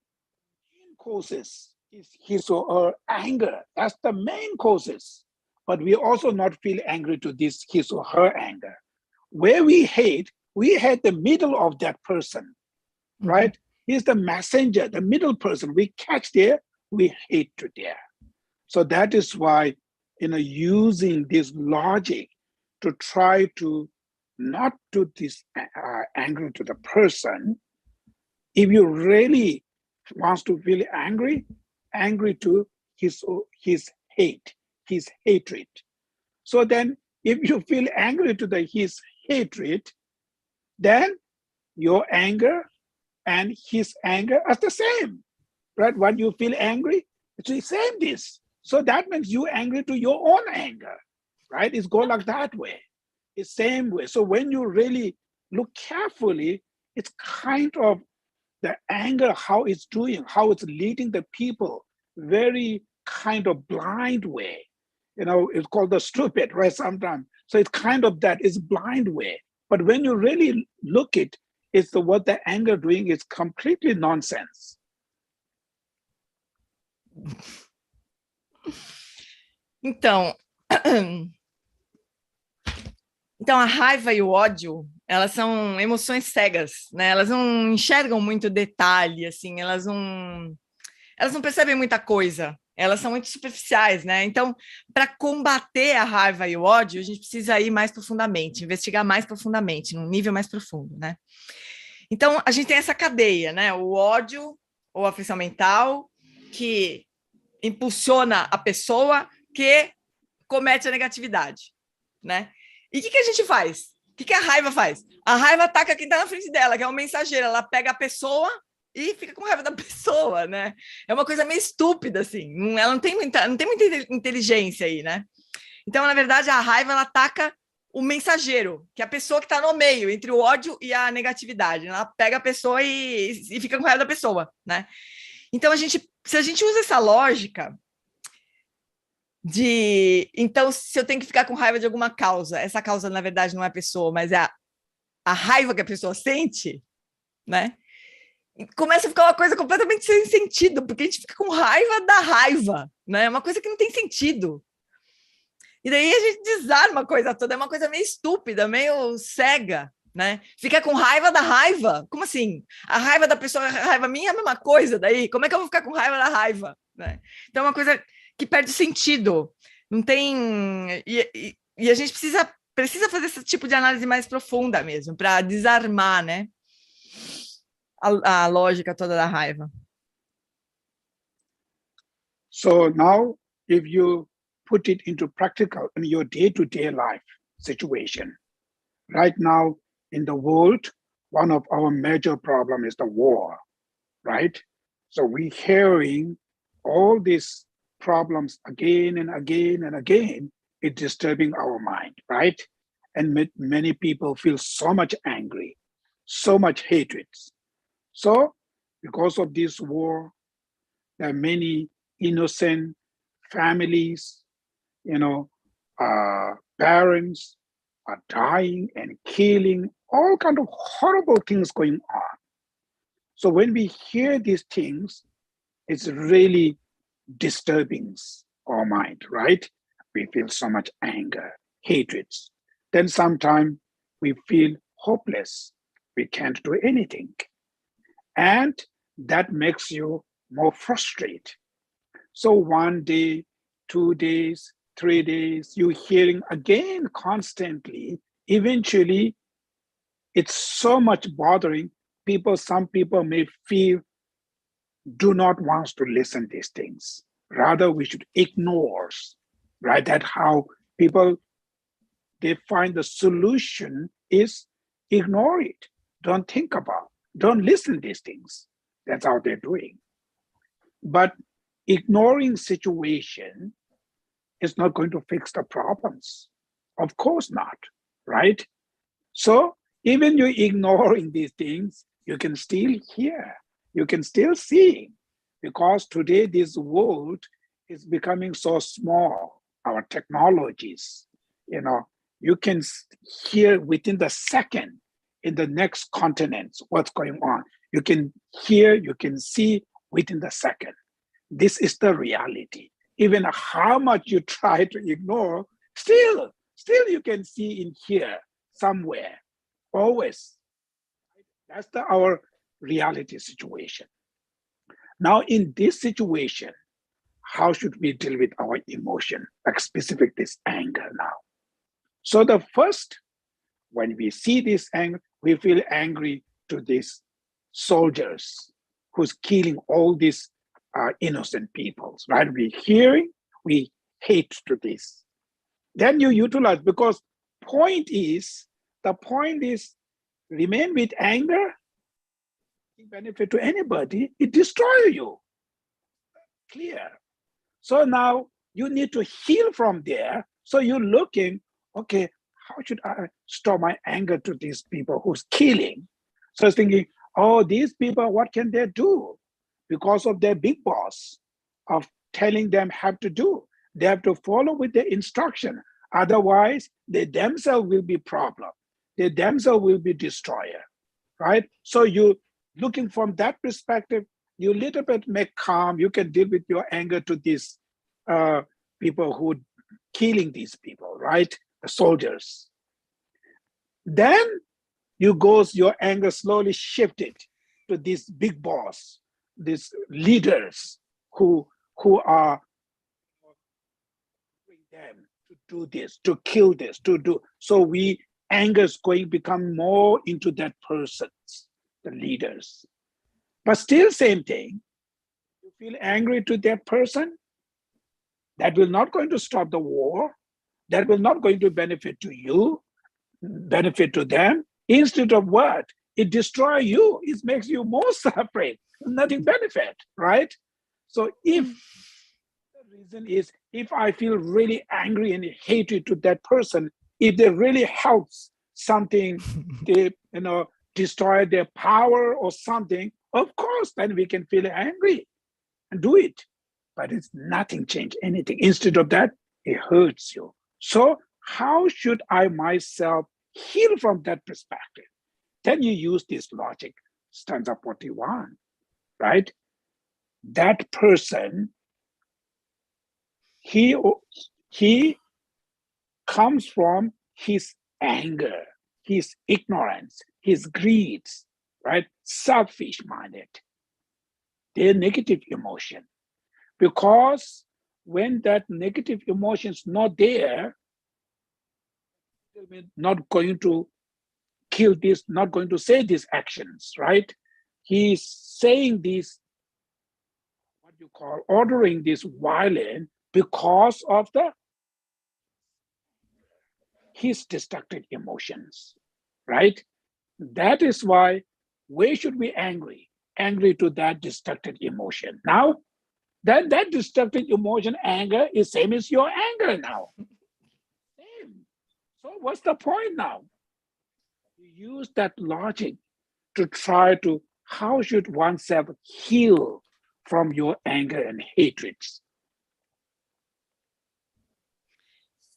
main causes is his or her anger. That's the main causes. But we also not feel angry to this his or her anger. Where we hate the middle of that person, right? He's the messenger, the middle person. We catch there, we hate to there. So that is why, using this logic to try to not do this anger to the person, if you really wants to feel angry to his hate, his hatred. So then if you feel angry to his hatred, then your anger and his anger are the same, right? When you feel angry, it's the same this. So that means you angry to your own anger, right? It's go like that way. It's same way. So when you really look carefully, it's kind of the anger, how it's doing, how it's leading the people, very kind of blind way. It's called the stupid, right? Sometimes. So it's kind of that, it's blind way. But when you really look at it, what the anger doing is completely nonsense. Então, a raiva e o ódio, elas são emoções cegas, né? Elas não enxergam muito detalhe, assim, elas não percebem muita coisa. Elas são muito superficiais, né? Então, para combater a raiva e o ódio, a gente precisa ir mais profundamente, investigar mais profundamente, num nível mais profundo, né? Então, a gente tem essa cadeia, né? O ódio ou a aflição mental que impulsiona a pessoa que comete a negatividade, né? E o que a gente faz? O que a raiva faz? A raiva ataca quem está na frente dela, que é o mensageiro. Ela pega a pessoa e fica com raiva da pessoa, né? É uma coisa meio estúpida, assim. Ela não tem muita inteligência aí, né? Então, na verdade, a raiva, ela ataca o mensageiro, que é a pessoa que está no meio, entre o ódio e a negatividade. Ela pega a pessoa e fica com raiva da pessoa, né? Então, se a gente usa essa lógica então, se eu tenho que ficar com raiva de alguma causa, essa causa, na verdade, não é a pessoa, mas é a raiva que a pessoa sente, né? Começa a ficar uma coisa completamente sem sentido, porque a gente fica com raiva da raiva, né? É uma coisa que não tem sentido. E daí a gente desarma a coisa toda, é uma coisa meio estúpida, meio cega, né? Fica com raiva da raiva. Como assim? A raiva da pessoa, a raiva minha é a mesma coisa daí? Como é que eu vou ficar com raiva da raiva? Né? Então é uma coisa que perde sentido. Não tem... E a gente precisa fazer esse tipo de análise mais profunda mesmo, para desarmar, né? A lógica toda da raiva. So now, if you put it into practical in your day-to-day life situation, right now in the world, one of our major problems is the war, right? So we're hearing all these problems again and again and again. It's disturbing our mind, right? And many people feel so much angry, so much hatred. So because of this war, there are many innocent families, parents are dying and killing, all kind of horrible things going on. So when we hear these things, it's really disturbing our mind, right? We feel so much anger, hatred. Then sometimes we feel hopeless. We can't do anything. And that makes you more frustrated. So 1 day, 2 days, 3 days, you're hearing again constantly. Eventually, it's so much bothering people. Some people may feel do not want to listen to these things. Rather, we should ignore, right? That's how people, they find the solution is ignore it. Don't think about, don't listen to these things. That's how they're doing. But ignoring situation is not going to fix the problems. Of course not, right? So even you ignoring these things, you can still hear, you can still see, because today this world is becoming so small. Our technologies, you can hear within the second in the next continents what's going on. You can hear, you can see within the second. This is the reality. Even how much you try to ignore, still you can see in here somewhere, always. That's our reality situation. Now, in this situation, how should we deal with our emotion, like specific this anger now? So the first, when we see this anger, we feel angry to these soldiers who's killing all these innocent peoples, right? We hearing, we hate to this. Then you utilize, because the point is remain with anger, benefit to anybody, it destroys you. Clear. So now you need to heal from there. So you're looking, okay, how should I stop my anger to these people who's killing? So I was thinking, oh, these people, what can they do? Because of their big boss of telling them have to do. They have to follow with their instruction. Otherwise, they themselves will be problem. They themselves will be destroyer, right? So you looking from that perspective, you little bit make calm. You can deal with your anger to these people who killing these people, right? The soldiers. Then your anger slowly shifted to this big boss, these leaders who are them to do this, to kill this, to do. So anger is going to become more into that persons, the leaders. But still same thing, you feel angry to that person, that will not going to stop the war, that will not going to benefit to you, benefit to them. Instead of what? It destroys you, it makes you more suffering, nothing benefit, right? So if the reason is, if I feel really angry and hatred to that person, if they really helps something, they destroy their power or something, of course, then we can feel angry and do it. But it's nothing change anything. Instead of that, it hurts you. So how should I myself heal from that perspective? Then you use this logic, stanza 41, right? That person, he comes from his anger, his ignorance, his greed, right? Selfish-minded. They're negative emotion. Because when that negative emotion is not there, they're not going to kill this, not going to say these actions, right? He's saying this, what you call ordering this violence because of his destructive emotions, right? That is why we should be angry to that destructive emotion. Now, that destructive emotion, anger, is same as your anger now. Same. So what's the point now? You use that logic to try to, how should oneself heal from your anger and hatreds?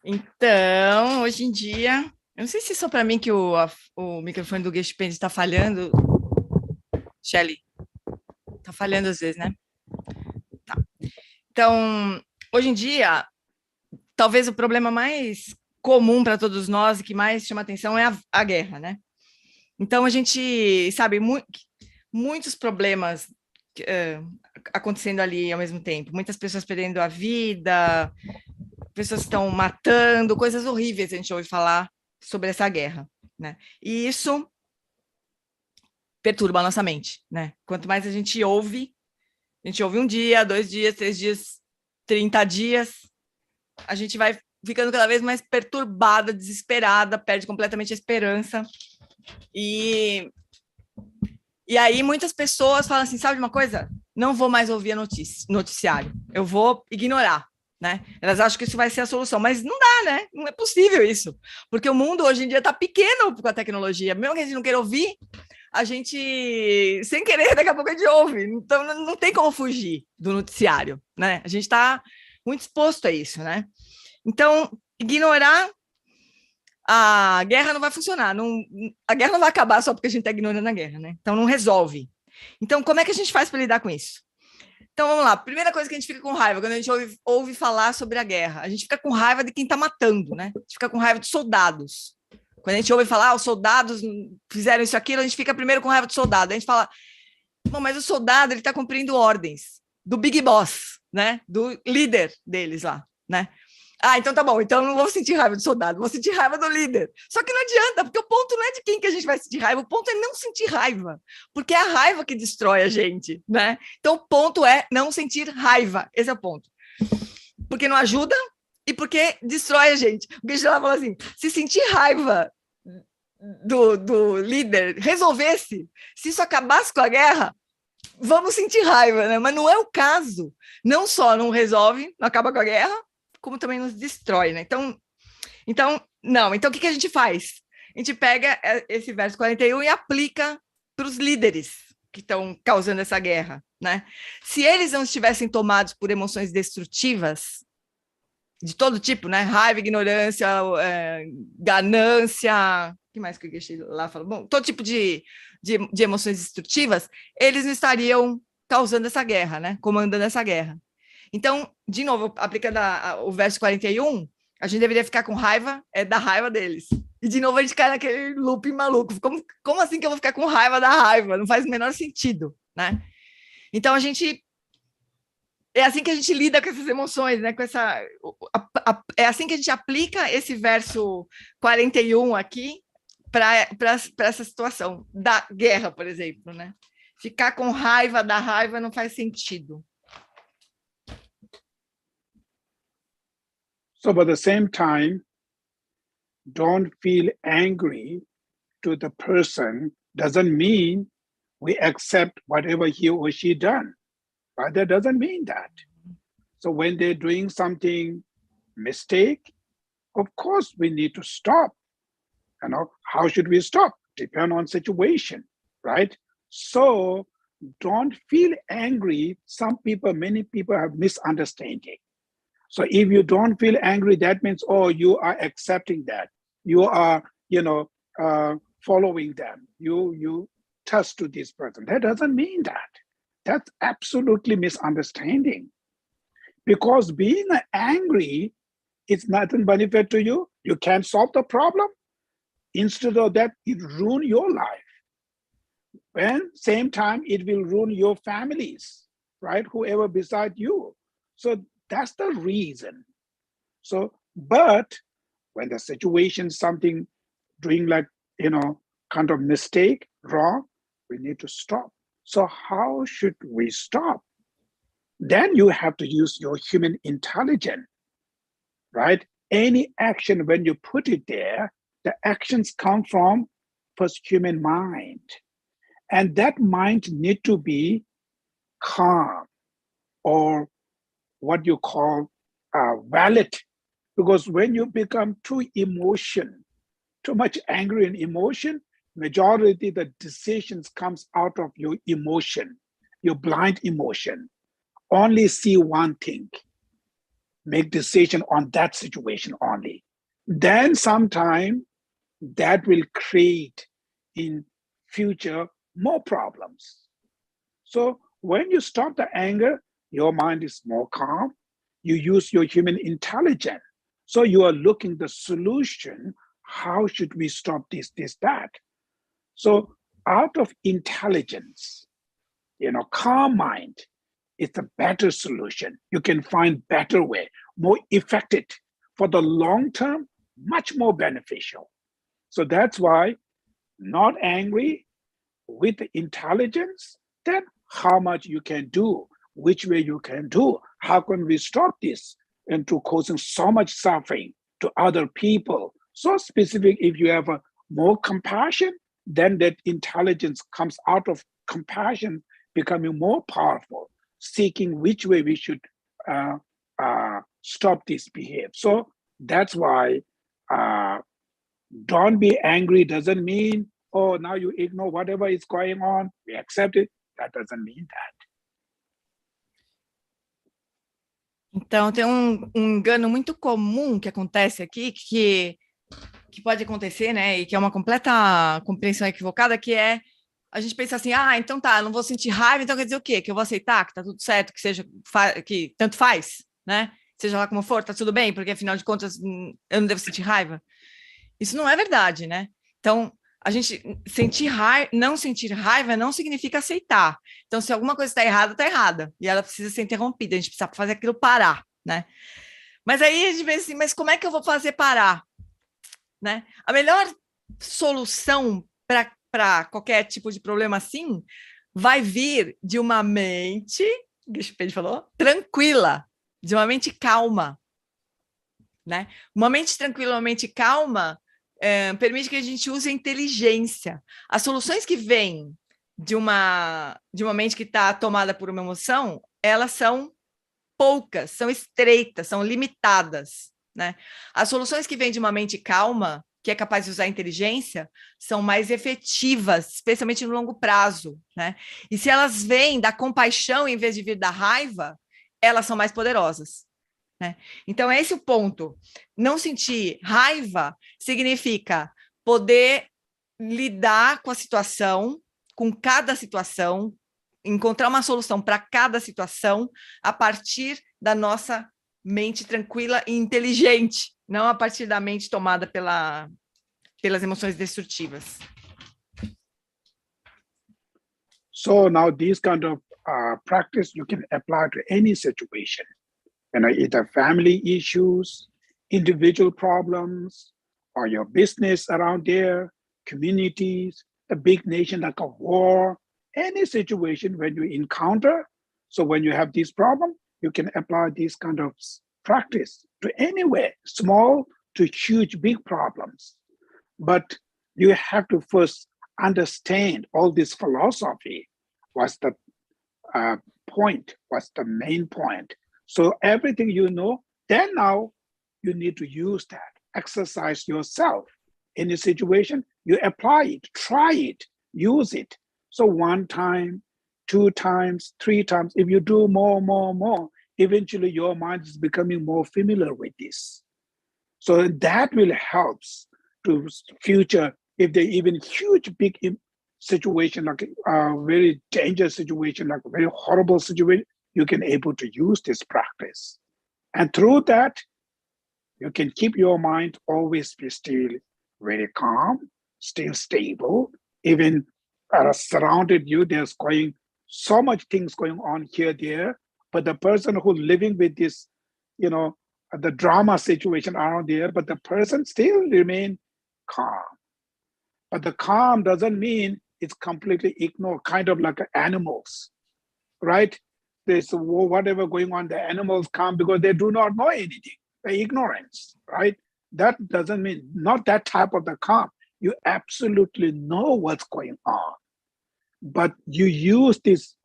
Então, hoje em dia, eu não sei se é só para mim que o microfone do Geshe Pen está falhando. Shelly, está falhando às vezes, né? Tá. Então, hoje em dia, talvez o problema mais comum para todos nós e que mais chama atenção é a guerra, né? Então, a gente sabe muitos problemas acontecendo ali ao mesmo tempo. Muitas pessoas perdendo a vida, pessoas estão matando, coisas horríveis a gente ouve falar sobre essa guerra, né? E isso perturba a nossa mente, né? Quanto mais a gente ouve um dia, 2 dias, 3 dias, 30 dias, a gente vai ficando cada vez mais perturbada, desesperada, perde completamente a esperança. E aí muitas pessoas falam assim, sabe de uma coisa? Não vou mais ouvir noticiário, eu vou ignorar, né? Elas acham que isso vai ser a solução, mas não dá, né? Não é possível isso, porque o mundo hoje em dia está pequeno com a tecnologia, mesmo que a gente não queira ouvir, a gente, sem querer, daqui a pouco a gente ouve, então não tem como fugir do noticiário, né? A gente está muito exposto a isso, né? Então, ignorar, a guerra não vai funcionar, a guerra não vai acabar só porque a gente está ignorando a guerra, né? Então, não resolve. Então, como é que a gente faz para lidar com isso? Então, vamos lá. Primeira coisa que a gente fica com raiva, quando a gente ouve falar sobre a guerra, a gente fica com raiva de quem está matando, né? A gente fica com raiva de soldados. Quando a gente ouve falar, os soldados fizeram isso, aquilo, a gente fica primeiro com raiva do soldado. A gente fala, bom, mas o soldado, ele está cumprindo ordens do Big Boss, né? Do líder deles lá, né? Ah, então tá bom, então não vou sentir raiva do soldado, vou sentir raiva do líder. Só que não adianta, porque o ponto não é de quem que a gente vai sentir raiva, o ponto é não sentir raiva, porque é a raiva que destrói a gente, né? Então o ponto é não sentir raiva, esse é o ponto. Porque não ajuda e porque destrói a gente. O Geshe lá falou assim, se sentir raiva do líder resolvesse, se isso acabasse com a guerra, vamos sentir raiva, né? Mas não é o caso. Não só não resolve, não acaba com a guerra, como também nos destrói, né? Então o que a gente faz? A gente pega esse verso 41 e aplica para os líderes que estão causando essa guerra, né? Se eles não estivessem tomados por emoções destrutivas, de todo tipo, né? Raiva, ignorância, ganância, o que mais que o Geshe lá falou? Bom, todo tipo de emoções destrutivas, eles não estariam causando essa guerra, né? Comandando essa guerra. Então, de novo, aplicando o verso 41, a gente deveria ficar com raiva da raiva deles. E, de novo, a gente cai naquele looping maluco. Como assim que eu vou ficar com raiva da raiva? Não faz o menor sentido, né? Então, é assim que a gente lida com essas emoções, né? É assim que a gente aplica esse verso 41 aqui para essa situação da guerra, por exemplo, né? Ficar com raiva da raiva não faz sentido. So, but at the same time, don't feel angry to the person doesn't mean we accept whatever he or she done. Right? That doesn't mean that. So when they're doing something mistake, of course we need to stop. You know, how should we stop? Depend on situation, right? So don't feel angry. Many people have misunderstanding. So if you don't feel angry, that means, oh, you are accepting that. You are, following them. You trust to this person. That doesn't mean that. That's absolutely misunderstanding. Because being angry is nothing benefit to you. You can't solve the problem. Instead of that, it ruin your life. And same time, it will ruin your families, right? Whoever beside you. So that's the reason. So, but when the situation, something doing like, kind of mistake, wrong, we need to stop. So how should we stop? then you have to use your human intelligence, right? Any action, when you put it there, the actions come from first human mind. And that mind need to be calm, or what you call valid. Because when you become too much angry and emotion, majority of the decisions comes out of your emotion, your blind emotion. Only see one thing, make decision on that situation only. Then sometime that will create in future more problems. So when you stop the anger, your mind is more calm. You use your human intelligence. So you are looking the solution. How should we stop this, that? So out of intelligence, calm mind is a better solution. You can find better way, more effective for the long term, much more beneficial. So that's why not angry with intelligence, then how much you can do, which way you can do, how can we stop this into causing so much suffering to other people. So specific, if you have a more compassion, then that intelligence comes out of compassion, becoming more powerful, seeking which way we should stop this behavior. So that's why don't be angry doesn't mean, oh, now you ignore whatever is going on, we accept it. That doesn't mean that. Então, tem um engano muito comum que acontece aqui, que pode acontecer, né, e que é uma completa compreensão equivocada, que é a gente pensa assim, então tá, não vou sentir raiva, então quer dizer o quê? Que eu vou aceitar, que tá tudo certo, que seja, que tanto faz, né? Seja lá como for, tá tudo bem, porque afinal de contas eu não devo sentir raiva. Isso não é verdade, né? Então, a gente não sentir raiva não significa aceitar. Então, se alguma coisa está errada, e ela precisa ser interrompida, a gente precisa fazer aquilo parar, né? Mas aí a gente vê assim, mas como é que eu vou fazer parar? Né? A melhor solução para qualquer tipo de problema assim vai vir de uma mente, que o Pedro falou, tranquila, de uma mente calma, né? Uma mente tranquila, uma mente calma permite que a gente use a inteligência. As soluções que vêm de uma mente que está tomada por uma emoção, elas são poucas, são estreitas, são limitadas, né? As soluções que vêm de uma mente calma, que é capaz de usar a inteligência, são mais efetivas, especialmente no longo prazo, né? E se elas vêm da compaixão em vez de vir da raiva, elas são mais poderosas, né? Então, é esse o ponto. Não sentir raiva significa poder lidar com a situação, com cada situação, encontrar uma solução para cada situação a partir da nossa mente tranquila e inteligente, não a partir da mente tomada pelas emoções destrutivas. So now this kind of practice you can apply to any situation. Either family issues, individual problems, or your business around there, communities, a big nation like a war, any situation when you encounter. So when you have this problem, you can apply this kind of practice to anywhere, small to huge, big problems. But you have to first understand all this philosophy. What's the point? What's the main point? So everything you know, then now you need to use that. Exercise yourself. In a situation, you apply it, try it, use it. So 1 time, 2 times, 3 times, if you do more, eventually your mind is becoming more familiar with this. So that will help to future, if they even huge, big situation, like a very dangerous situation, like a very horrible situation, you can able to use this practice. And through that, you can keep your mind always be still very calm, still stable, even surrounded you, there's going so much things going on here, there, but the person who living with this, the drama situation around there, but the person still remain calm. But the calm doesn't mean it's completely ignored, kind of like animals, right? there's whatever going on, the animals come because they do not know anything. They're ignorance, right? That doesn't mean, not that type of the calm. You absolutely know what's going on, but you use this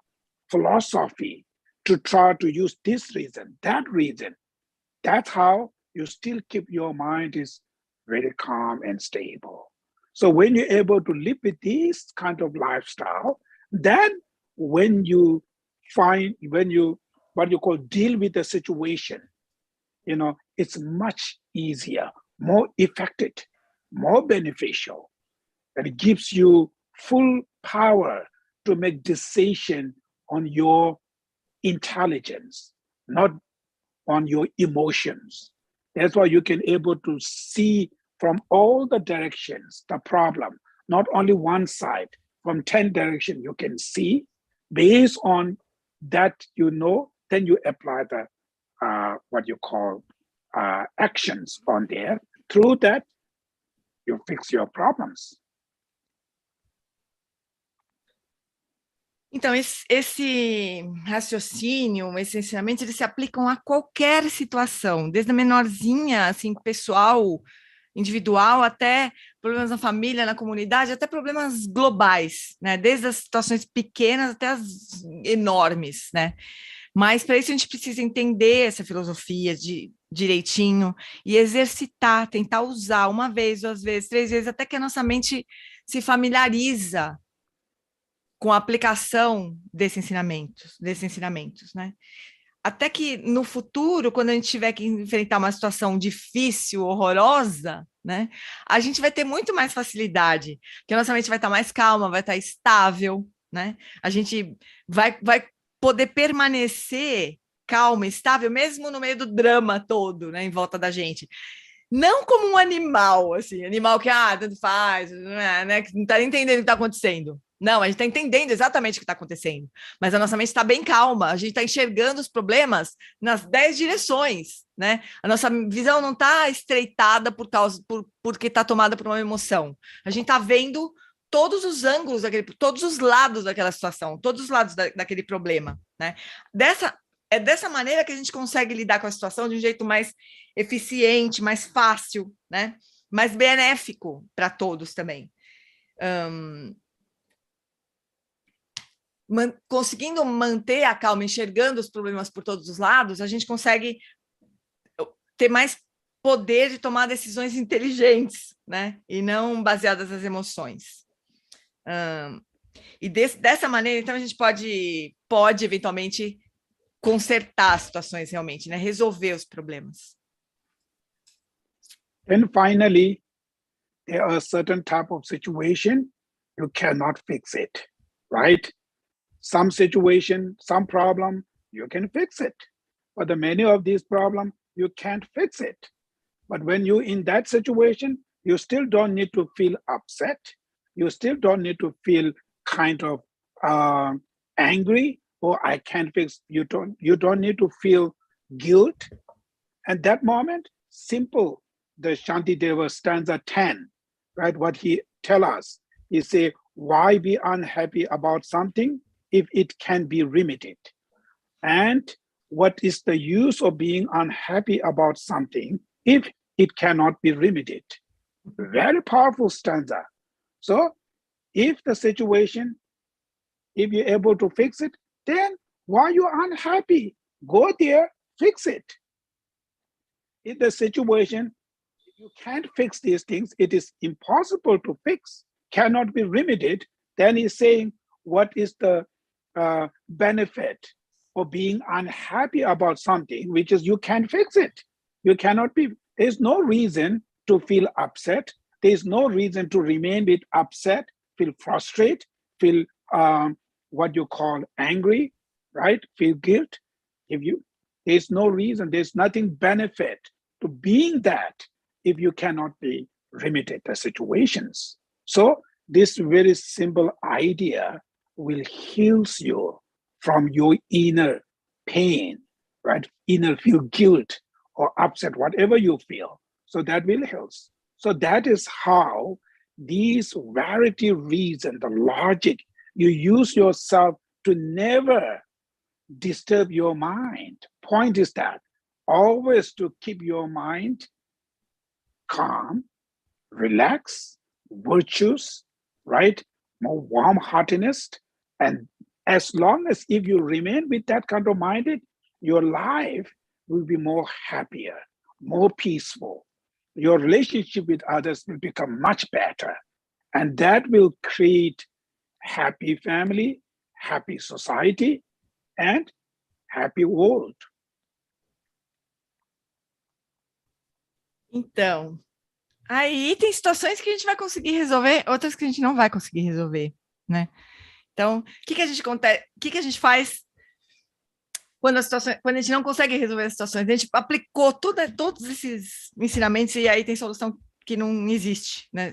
philosophy to try to use this reason, that reason. That's how you still keep your mind is very calm and stable. So when you're able to live with this kind of lifestyle, then when you find, when you, what you call deal with the situation, it's much easier, more effective, more beneficial, and it gives you full power to make decision on your intelligence, not on your emotions. That's why you can able to see from all the directions the problem, not only one side, from 10 directions you can see. Based on that, then you apply the what you call actions on there. Through that, you fix your problems. Então, esse raciocínio, esse ensinamento, eles se aplicam a qualquer situação, desde a menorzinha, assim, pessoal, individual, até problemas na família, na comunidade, até problemas globais, né? Desde as situações pequenas até as enormes, né? Mas para isso a gente precisa entender essa filosofia direitinho e exercitar, tentar usar uma vez, 2 vezes, 3 vezes, até que a nossa mente se familiariza com a aplicação desses ensinamentos, né? Até que no futuro, quando a gente tiver que enfrentar uma situação difícil, horrorosa, né, a gente vai ter muito mais facilidade, porque a nossa mente vai estar mais calma, vai estar estável, né? A gente vai poder permanecer calma, estável, mesmo no meio do drama todo, né, em volta da gente. Não como um animal, assim, animal que, tanto faz, né, que não está nem entendendo o que está acontecendo. Não, a gente está entendendo exatamente o que está acontecendo, mas a nossa mente está bem calma, a gente está enxergando os problemas nas 10 direções, né? A nossa visão não está estreitada porque está tomada por uma emoção. A gente está vendo todos os ângulos, todos os lados daquela situação, todos os lados daquele problema, né? É dessa maneira que a gente consegue lidar com a situação de um jeito mais eficiente, mais fácil, né? Mais benéfico para todos também. Conseguindo manter a calma, enxergando os problemas por todos os lados, a gente consegue ter mais poder de tomar decisões inteligentes, né? E não baseadas nas emoções. E dessa maneira, então, a gente pode eventualmente consertar as situações realmente, né? Resolver os problemas. And finally, there are certain type of situation you cannot fix it, right? Some situation, some problem, you can fix it. But the many of these problems, you can't fix it. But when you're in that situation, you still don't need to feel upset. You still don't need to feel kind of angry, or I can't fix. You don't need to feel guilt. At that moment, simple, the Shantideva stanza 10, right? What he tell us, he say, why be unhappy about something if it can be remedied? And what is the use of being unhappy about something if it cannot be remedied? Very powerful stanza. So if the situation, if you're able to fix it, then why you're unhappy? Go there, fix it. In the situation, if you can't fix these things, it is impossible to fix, cannot be remedied, then he's saying, what is the benefit of being unhappy about something, which is you can't fix it. You cannot be, there's no reason to feel upset. There's no reason to remain with upset, feel frustrated, feel what you call angry, right? Feel guilt. There's no reason, there's nothing benefit to being that if you cannot be remedied the situations. So this very simple idea will heal you from your inner pain, right? Inner feel guilt or upset, whatever you feel. So that will help. So that is how these variety reason, the logic, you use yourself to never disturb your mind. Point is that always to keep your mind calm, relaxed, virtuous, right? More warm-heartedness. And as long as if you remain with that kind of minded, your life will be more happier, more peaceful. Your relationship with others will become much better. And that will create happy family, happy society, and happy world. Então, aí tem situações que a gente vai conseguir resolver, outras que a gente não vai conseguir resolver, né? Então, o que a gente faz quando a gente não consegue resolver as situações? A gente aplicou todos esses ensinamentos e aí tem solução que não existe, né?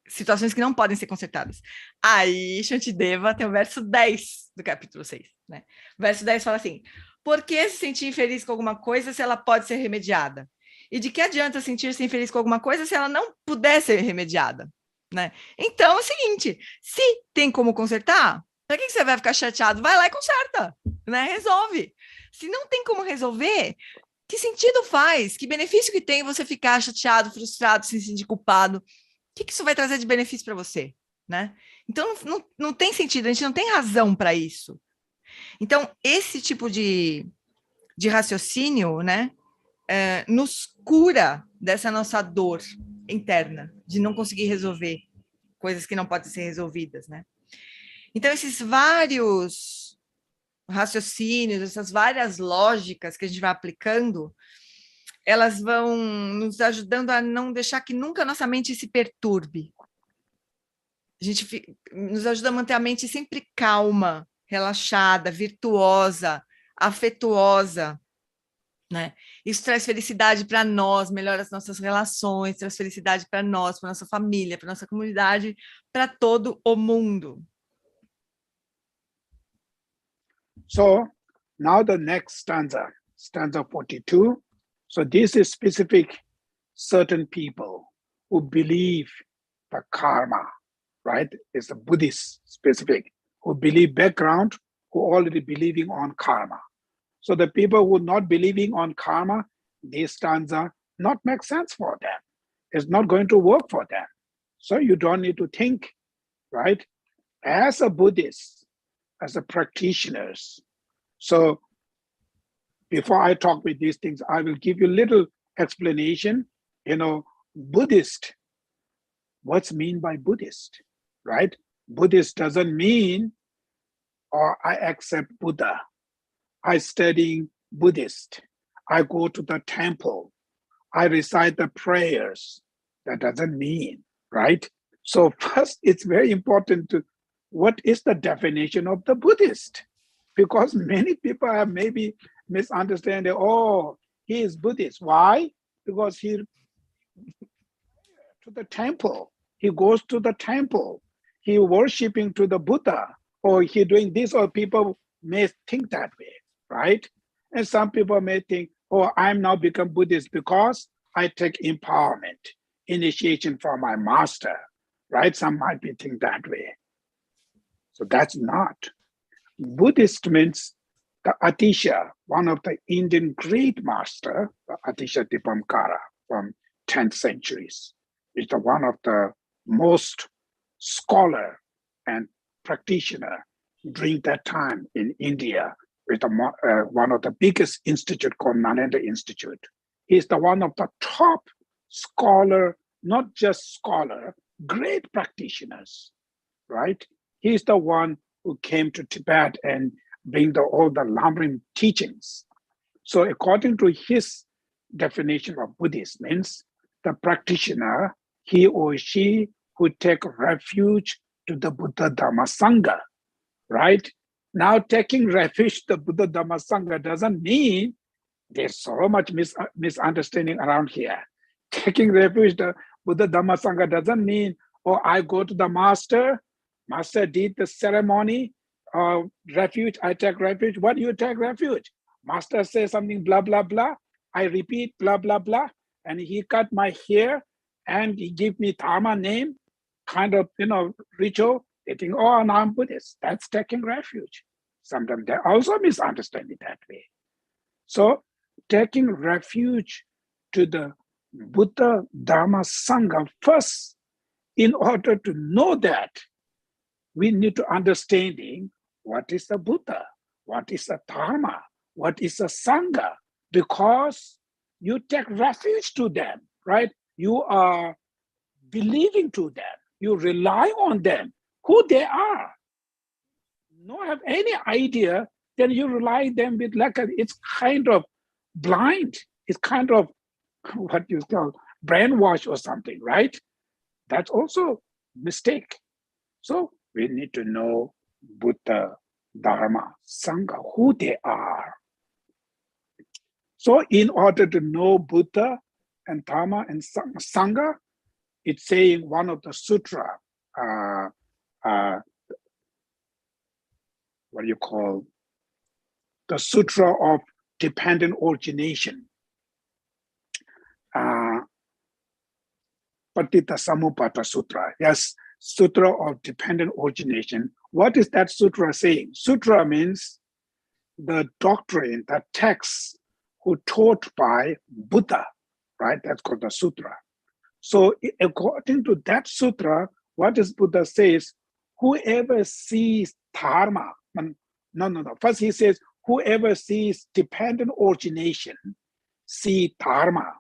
Situações que não podem ser consertadas. Aí, Shantideva tem o verso 10 do capítulo 6, né? O verso 10 fala assim: por que se sentir infeliz com alguma coisa se ela pode ser remediada? E de que adianta sentir-se infeliz com alguma coisa se ela não puder ser remediada, né? Então é o seguinte, se tem como consertar, para que você vai ficar chateado? Vai lá e conserta, né? Resolve. Se não tem como resolver, que sentido faz? Que benefício que tem você ficar chateado, frustrado, se sentir culpado? O que isso vai trazer de benefício para você, né? Então não tem sentido, a gente não tem razão para isso. Então esse tipo de raciocínio, né? Nos cura dessa nossa dor interna, de não conseguir resolver coisas que não podem ser resolvidas, né? Então, esses vários raciocínios, essas várias lógicas que a gente vai aplicando, elas vão nos ajudando a não deixar que nunca a nossa mente se perturbe. Nos ajuda a manter a mente sempre calma, relaxada, virtuosa, afetuosa, né? Isso traz felicidade para nós, melhora as nossas relações, traz felicidade para nós, para nossa família, para nossa comunidade, para todo o mundo. So now the next stanza, stanza 42. So this is specific certain people who believe the karma, right? It's a Buddhist specific, who believe background, who already believing on karma. So the people who are not believing on karma, this stanza not make sense for them. It's not going to work for them. So you don't need to think, right? As a Buddhist, as a practitioners. So before I talk with these things, I will give you a little explanation. Buddhist, what's mean by Buddhist, right? Buddhist doesn't mean, or I accept Buddha. I study Buddhist. I go to the temple. I recite the prayers. That doesn't mean, right? So first, it's very important to, what is the definition of the Buddhist? Because many people have maybe misunderstanding, oh, he is Buddhist. Why? Because he to the temple. He goes to the temple. He worshiping to the Buddha, or he doing this, or people may think that way. Right? And some people may think, oh, I'm now become Buddhist because I take empowerment, initiation from my master, right? Some might be think that way. So that's not. Buddhist means the Atisha, one of the Indian great master, the Atisha Dipamkara from 10th centuries, is the one of the most scholar and practitioner during that time in India, with one of the biggest institute called Nalanda Institute. He's the one of the top scholar, not just scholar, great practitioners, right? He's the one who came to Tibet and bring all the Lamrim teachings. So according to his definition of Buddhist means the practitioner, he or she who take refuge to the Buddha Dhamma Sangha, right? Now, taking refuge to the Buddha Dhamma Sangha doesn't mean there's so much misunderstanding around here. Taking refuge to Buddha Dhamma Sangha doesn't mean, oh, I go to the master did the ceremony, refuge, I take refuge. What do you take refuge? Master says something, blah, blah, blah. I repeat, blah, blah, blah. And he cut my hair and he give me Dharma name, kind of, ritual. They think, oh, now I'm Buddhist. That's taking refuge. Sometimes they also misunderstand it that way. So taking refuge to the Buddha, Dharma, Sangha first, in order to know that, we need to understanding what is the Buddha, what is the Dharma, what is the Sangha, because you take refuge to them, right? You are believing to them, you rely on them, who they are. Not have any idea, then you rely them with it's kind of blind, it's kind of what you call brainwash or something, right? That's also mistake. So we need to know Buddha, Dharma, Sangha, who they are. So in order to know Buddha and Dharma and Sangha, it's saying one of the sutra, what do you call, the Sutra of Dependent Origination. Patita Samupata Sutra. Yes, Sutra of Dependent Origination. What is that sutra saying? Sutra means the doctrine, the text who taught by Buddha, right? That's called the sutra. So according to that sutra, what does Buddha says? Whoever sees dharma, no. First he says, whoever sees dependent origination, see dharma.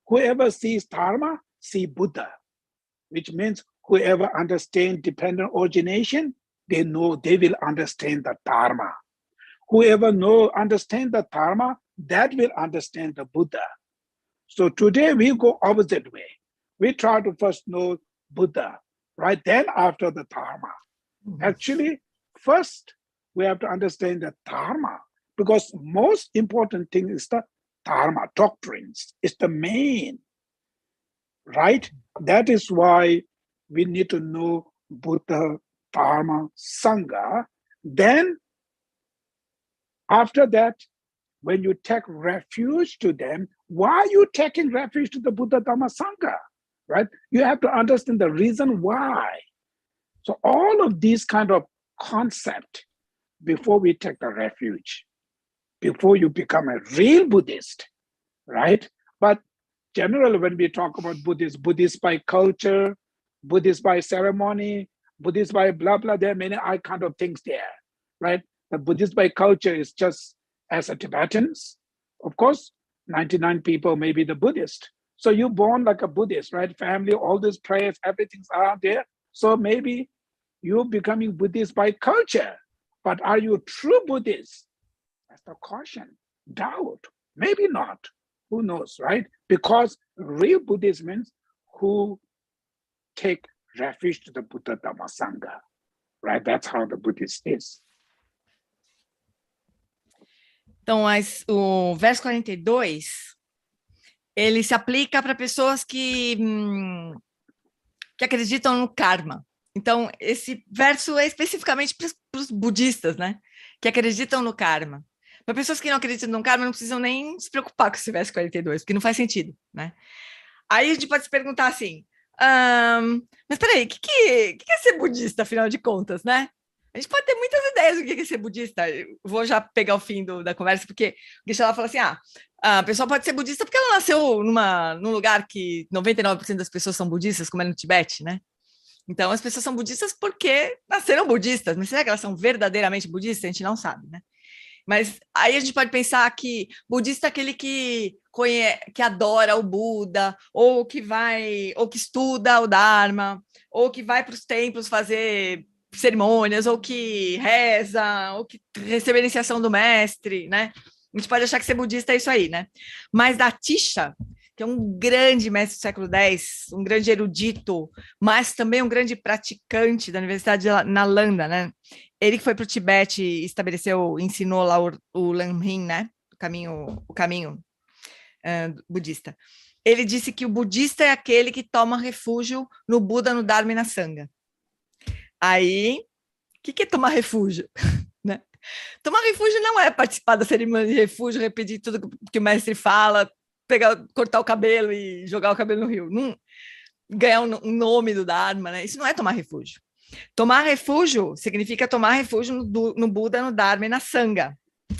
Whoever sees dharma, see Buddha, which means whoever understands dependent origination, they know they will understand the dharma. Whoever understand the dharma, that will understand the Buddha. So today we go opposite way. We try to first know Buddha, right? Then after the dharma. Actually, first we have to understand the dharma, because most important thing is the dharma, doctrines. It's the main, right? That is why we need to know Buddha, Dharma, Sangha. Then after that, when you take refuge to them, why are you taking refuge to the Buddha, Dharma, Sangha, right? You have to understand the reason why. So all of these kind of concept before we take the refuge, before you become a real Buddhist, right? But generally when we talk about Buddhist, Buddhist by culture, Buddhist by ceremony, Buddhist by blah, blah, there are many kind of things there, right? The Buddhist by culture is just as a Tibetans. Of course, 99 people may be the Buddhist. So you're born like a Buddhist, right? Family, all these prayers, everything's out there. So maybe you're becoming Buddhist by culture, but are you true Buddhist? That's the caution, doubt, maybe not, who knows, right? Because real Buddhist means who take refuge to the Buddha, Dhamma, Sangha, right? That's how the Buddhist is. Então, o verso 42, ele se aplica para pessoas que acreditam no karma. Então, esse verso é especificamente para os budistas, né? Que acreditam no karma. Para pessoas que não acreditam no karma, não precisam nem se preocupar com esse verso 42, porque não faz sentido, né? Aí a gente pode se perguntar assim, mas peraí, o que é ser budista, afinal de contas, né? A gente pode ter muitas ideias do que é ser budista. Eu vou já pegar o fim da conversa, porque o Geshe-la fala assim, a pessoa pode ser budista porque ela nasceu num lugar que 99% das pessoas são budistas, como é no Tibete, né? Então, as pessoas são budistas porque nasceram budistas, mas será que elas são verdadeiramente budistas? A gente não sabe, né? Mas aí a gente pode pensar que budista é aquele que adora o Buda, ou que estuda o Dharma, ou que vai para os templos fazer cerimônias, ou que reza, ou que recebe a iniciação do mestre, né? A gente pode achar que ser budista é isso aí, né? Mas da Tisha, que é um grande mestre do século X, um grande erudito, mas também um grande praticante da Universidade de Nalanda, né? Ele que foi para o Tibete e ensinou lá o Lamrim, né? O caminho budista. Ele disse que o budista é aquele que toma refúgio no Buda, no Dharma e na Sangha. Aí, o que é tomar refúgio? Né? Tomar refúgio não é participar da cerimônia de refúgio, repetir tudo que o mestre fala, cortar o cabelo e jogar o cabelo no rio. Não, ganhar um nome do Dharma, né? Isso não é tomar refúgio. Tomar refúgio significa tomar refúgio no Buda, no Dharma e na Sangha.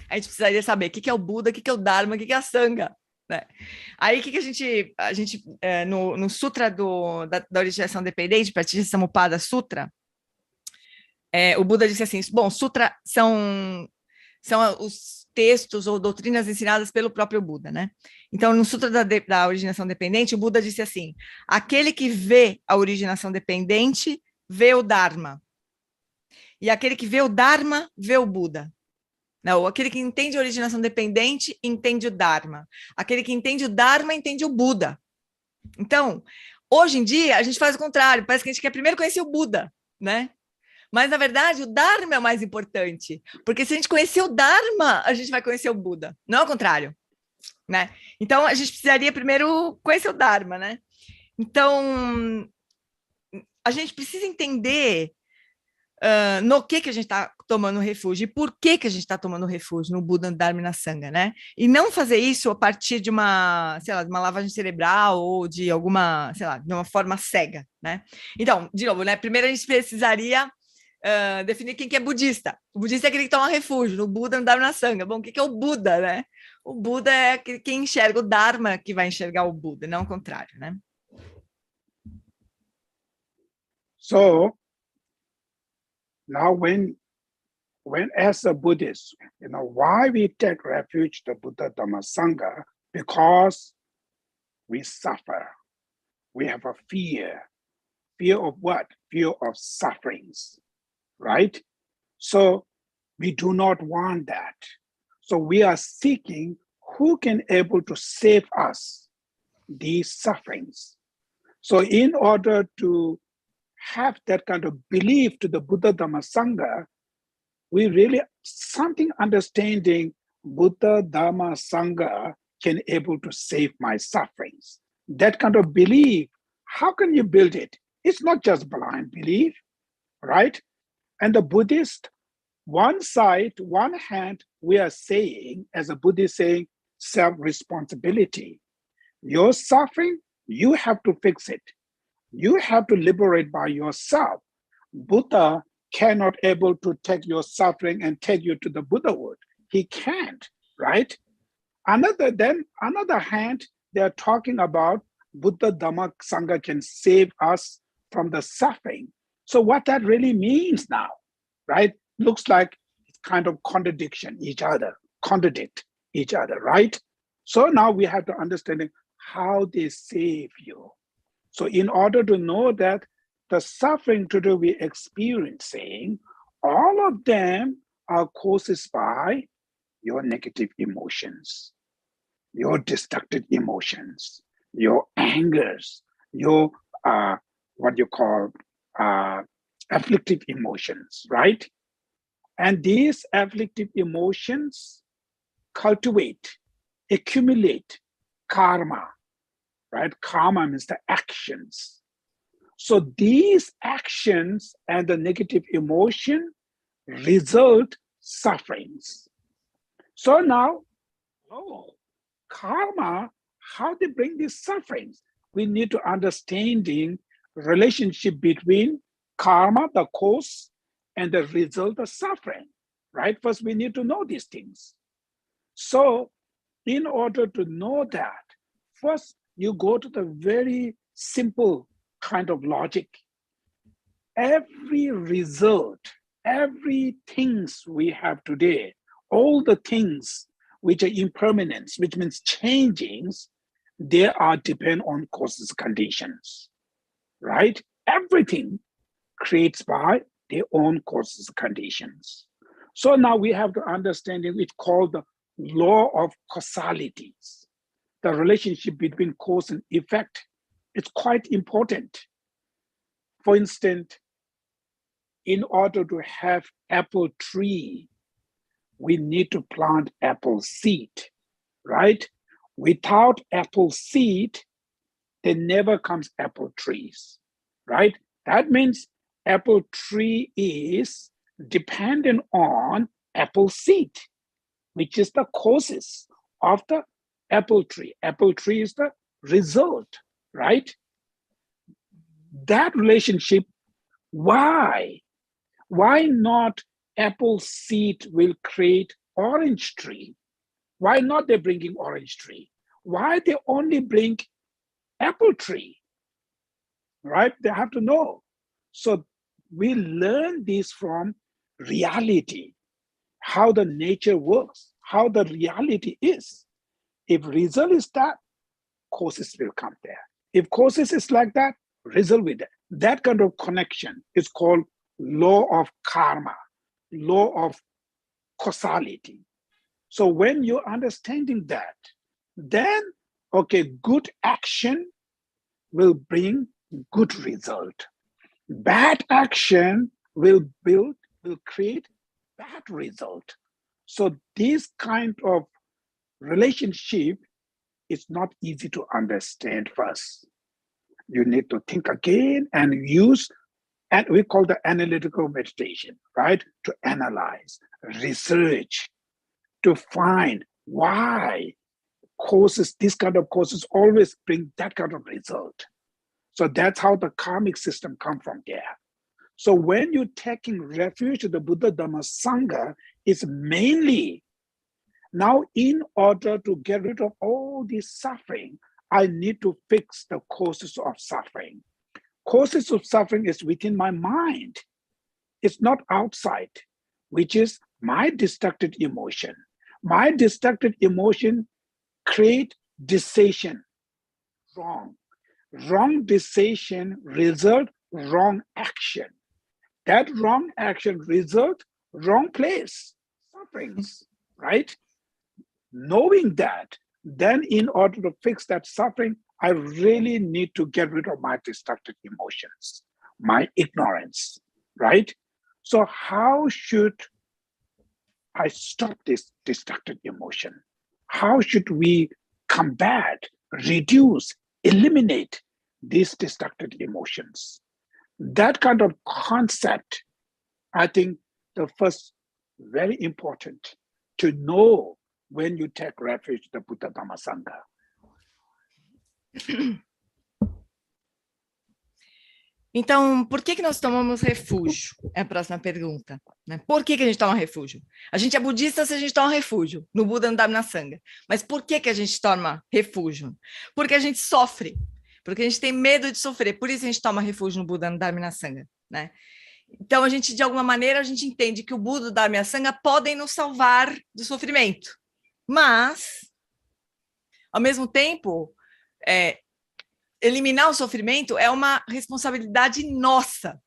A gente precisaria saber o que é o Buda, o que é o Dharma, o que é a Sangha. Né? Aí, o que a gente no Sutra da Originação Dependente, Paticca Sutra, o Buda disse assim, bom, Sutra são os textos ou doutrinas ensinadas pelo próprio Buda, né? Então, no Sutra da Originação Dependente, o Buda disse assim, aquele que vê a originação dependente, vê o Dharma. E aquele que vê o Dharma, vê o Buda. Não, aquele que entende a originação dependente, entende o Dharma. Aquele que entende o Dharma, entende o Buda. Então, hoje em dia, a gente faz o contrário. Parece que a gente quer primeiro conhecer o Buda, né? Mas, na verdade, o Dharma é o mais importante. Porque se a gente conhecer o Dharma, a gente vai conhecer o Buda. Não é o contrário, né? Então, a gente precisaria primeiro conhecer o Dharma, né? Então, a gente precisa entender no que a gente está tomando refúgio e por que a gente está tomando refúgio no Buda, no Dharma e na Sangha, né? E não fazer isso a partir de uma, sei lá, de uma lavagem cerebral ou de alguma, sei lá, de uma forma cega, né? Então, de novo, né? Primeiro a gente precisaria definir quem que é budista. O budista é aquele que toma refúgio no Buda, no Dharma e na Sangha. Bom, o que é o Buda, né? O Buda é quem enxerga o Dharma que vai enxergar o Buda, não o contrário, né? So, now when as a Buddhist, why we take refuge the Buddha, Dhamma, Sangha? Because we suffer. We have a fear. Fear of what? Fear of sufferings, right? So we do not want that. So we are seeking who can able to save us these sufferings. So in order to have that kind of belief to the Buddha, Dhamma, Sangha, we really something understanding Buddha, Dhamma, Sangha can able to save my sufferings. That kind of belief, how can you build it? It's not just blind belief, right? And the Buddhist, one side, one hand, we are saying, as a Buddhist saying, self-responsibility. Your suffering, you have to fix it. You have to liberate by yourself. Buddha cannot able to take your suffering and take you to the Buddhahood. He can't, right? Another hand, they're talking about Buddha, Dhamma, Sangha can save us from the suffering. So what that really means now, right? Looks like it's kind of contradict each other, right? So now we have to understand how they save you. So in order to know that the suffering today we're experiencing, all of them are caused by your negative emotions, your destructive emotions, your angers, your what you call afflictive emotions, right? And these afflictive emotions cultivate, accumulate karma, right? Karma means the actions. So these actions and the negative emotion result sufferings. So now, karma, how they bring these sufferings? We need to understanding relationship between karma, the cause, and the result of suffering, right? First, we need to know these things. So in order to know that, first, you go to the very simple kind of logic. Every result, every things we have today, all the things which are impermanence, which means changings, they are depend on causes conditions, right? Everything creates by their own causes conditions. So now we have to understand it's called the law of causality. The relationship between cause and effect is quite important. For instance, in order to have apple tree, we need to plant apple seed, right? Without apple seed, there never comes apple trees, right? That means apple tree is dependent on apple seed, which is the causes of the apple tree. Apple tree is the result, right? That relationship Why? Why not apple seed will create orange tree? Why not they bringing orange tree? Why they only bring apple tree? Right? They have to know. So we learn this from reality, how the nature works, how the reality is. If result is that, causes will come there. If causes is like that, result with that. That kind of connection is called law of karma, law of causality. So when you're understanding that, then, okay, good action will bring good result. Bad action will create bad result. So this kind of relationship is not easy to understand first. You need to think again and use, and we call the analytical meditation, right? To analyze, research, to find why causes, this kind of causes always bring that kind of result. So that's how the karmic system comes from there. So when you're taking refuge to the Buddha, Dhamma, Sangha, it's mainly now in order to get rid of all this suffering, I need to fix the causes of suffering. Causes of suffering is within my mind. It's not outside, which is my destructive emotion. My destructive emotion create decision, wrong. Wrong decision result wrong action. That wrong action result wrong place, sufferings, right? Knowing that, then in order to fix that suffering, I really need to get rid of my destructive emotions, my ignorance, right? So how should I stop this destructive emotion? How should we combat, reduce, eliminate these destructive emotions? That kind of concept, I think the first, very important to know when you take refuge in the Buddha Dhamma Sangha. Então, por que nós tomamos refúgio? É a próxima pergunta, né? Por que a gente toma refúgio? A gente é budista se a gente toma refúgio no Buda, no Dhamma, na Sangha. Mas por que a gente toma refúgio? Porque a gente sofre, porque a gente tem medo de sofrer. Por isso a gente toma refúgio no Buda, no Dhamma, na Sangha, né? Então, a gente, de alguma maneira, a gente entende que o Buda, o Dhamma e a Sangha podem nos salvar do sofrimento. Mas, ao mesmo tempo, eliminar o sofrimento é uma responsabilidade nossa.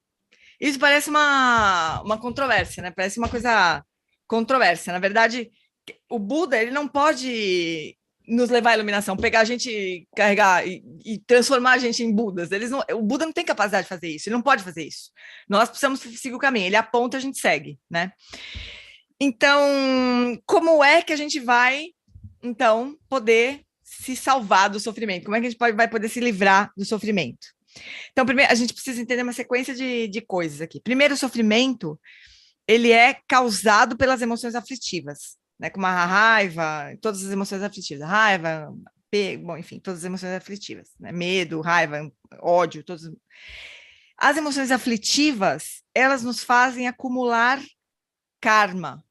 Isso parece uma controvérsia, né? Parece uma coisa controversa. Na verdade, o Buda, ele não pode nos levar à iluminação, pegar a gente, carregar e transformar a gente em Budas. O Buda não tem capacidade de fazer isso, ele não pode fazer isso. Nós precisamos seguir o caminho, ele aponta, a gente segue, né? Então, como é que a gente vai, então, poder se salvar do sofrimento? Como é que a gente vai poder se livrar do sofrimento? Então, primeiro, a gente precisa entender uma sequência de coisas aqui. Primeiro, o sofrimento, ele é causado pelas emoções aflitivas, né? Como a raiva, todas as emoções aflitivas. Raiva, bom, enfim, todas as emoções aflitivas, né? Medo, raiva, ódio, todas. As emoções aflitivas, elas nos fazem acumular karma,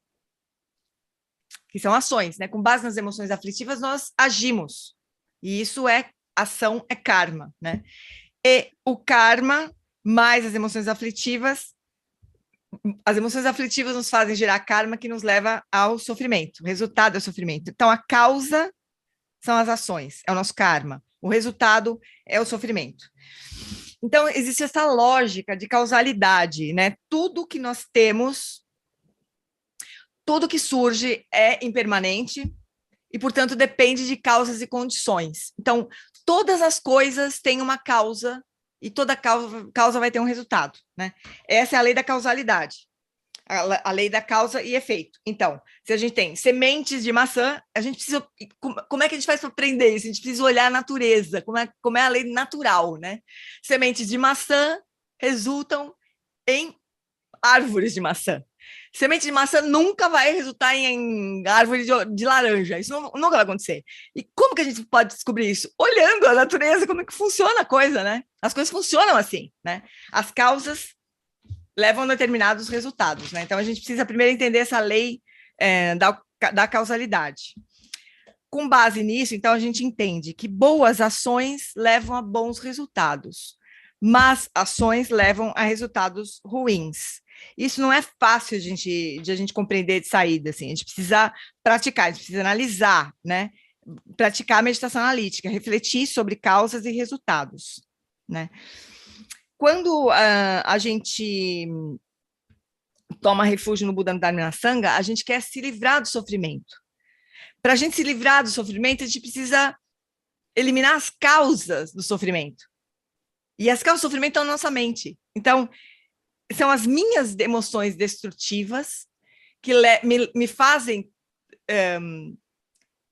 que são ações, né? Com base nas emoções aflitivas, nós agimos. E isso ação é karma, né? E o karma mais as emoções aflitivas nos fazem gerar karma que nos leva ao sofrimento. O resultado é o sofrimento. Então, a causa são as ações, é o nosso karma. O resultado é o sofrimento. Então, existe essa lógica de causalidade, né? Tudo que nós temos, tudo que surge é impermanente e, portanto, depende de causas e condições. Então, todas as coisas têm uma causa e toda causa vai ter um resultado, né? Essa é a lei da causalidade, a lei da causa e efeito. Então, se a gente tem sementes de maçã, a gente precisa... Como é que a gente faz para aprender isso? A gente precisa olhar a natureza, como é a lei natural, né? Sementes de maçã resultam em árvores de maçã. Semente de maçã nunca vai resultar em árvore de laranja. Isso nunca vai acontecer. E como que a gente pode descobrir isso? Olhando a natureza, como é que funciona a coisa, né? As coisas funcionam assim, né? As causas levam a determinados resultados, né? Então, a gente precisa primeiro entender essa lei da causalidade. Com base nisso, então, a gente entende que boas ações levam a bons resultados, mas ações levam a resultados ruins. Isso não é fácil de a gente compreender de saída, assim. A gente precisa praticar, a gente precisa analisar, né? Praticar a meditação analítica, refletir sobre causas e resultados, né? Quando a gente toma refúgio no Buda, no Dharma e na Sangha, a gente quer se livrar do sofrimento. Para a gente se livrar do sofrimento, a gente precisa eliminar as causas do sofrimento. E as causas do sofrimento estão na nossa mente. Então, são as minhas emoções destrutivas que me fazem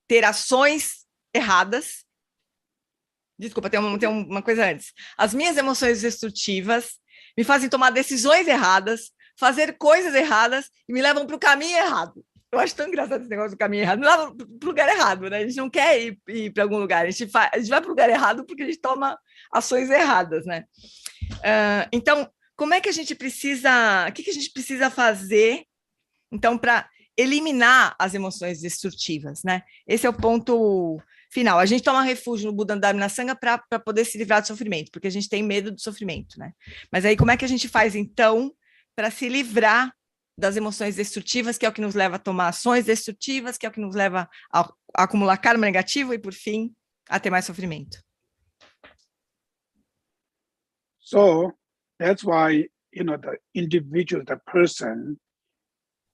ter ações erradas. Desculpa, tem uma coisa antes. As minhas emoções destrutivas me fazem tomar decisões erradas, fazer coisas erradas e me levam para o caminho errado. Eu acho tão engraçado esse negócio do caminho errado. Não leva para o lugar errado, né? A gente não quer ir para algum lugar. A gente vai para o lugar errado porque a gente toma ações erradas, né? Então, como é que a gente precisa... O que a gente precisa fazer, então, para eliminar as emoções destrutivas, né? Esse é o ponto final. A gente toma refúgio no Buda, no Dharma e na Sangha para poder se livrar do sofrimento, porque a gente tem medo do sofrimento, né? Mas aí, como é que a gente faz, então, para se livrar das emoções destrutivas, que é o que nos leva a tomar ações destrutivas, que é o que nos leva a acumular karma negativo e, por fim, a ter mais sofrimento? So that's why, the individual, the person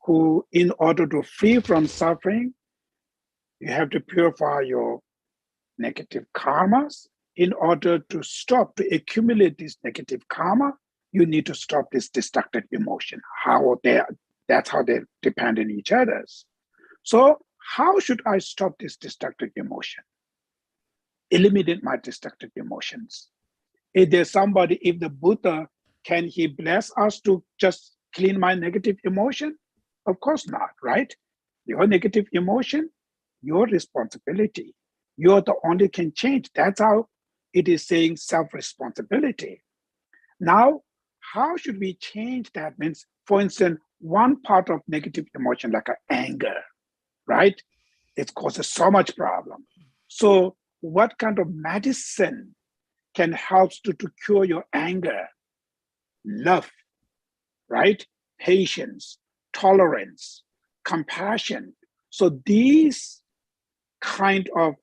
who, in order to free from suffering, you have to purify your negative karmas. In order to stop, to accumulate this negative karma, you need to stop this destructive emotion. That's how they depend on each other. So how should I stop this destructive emotion? Eliminate my destructive emotions. If the Buddha, can he bless us to just clean my negative emotion? Of course not, right? Your negative emotion, your responsibility. You're the only can change. That's how it is saying self-responsibility. Now, how should we change that? Means, for instance, one part of negative emotion, like anger, right? It causes so much problem. So what kind of medicine can help to cure your anger? Love, right? Patience, tolerance, compassion. So these kind of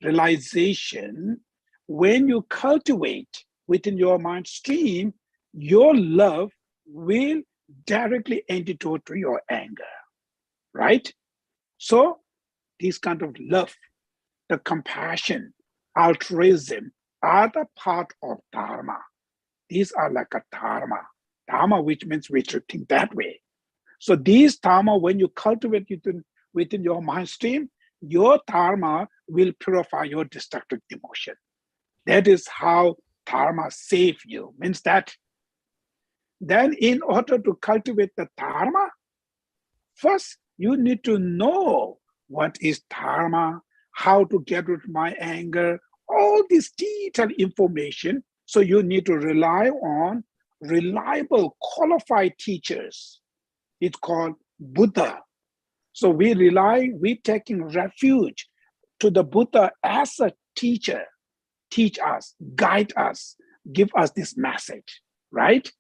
realization, when you cultivate within your mind stream, your love will directly antidote to your anger, right? So this kind of love, the compassion, altruism are the part of dharma. These are like a dharma, which means we should think that way. So these dharma, when you cultivate within your mind stream, your dharma will purify your destructive emotion. That is how dharma save you. Means that then in order to cultivate the dharma, first you need to know what is dharma, how to get rid of my anger, all this detailed information. So you need to rely on reliable, qualified teachers. It's called Buddha. So we're taking refuge to the Buddha as a teacher, teach us, guide us, give us this message, right?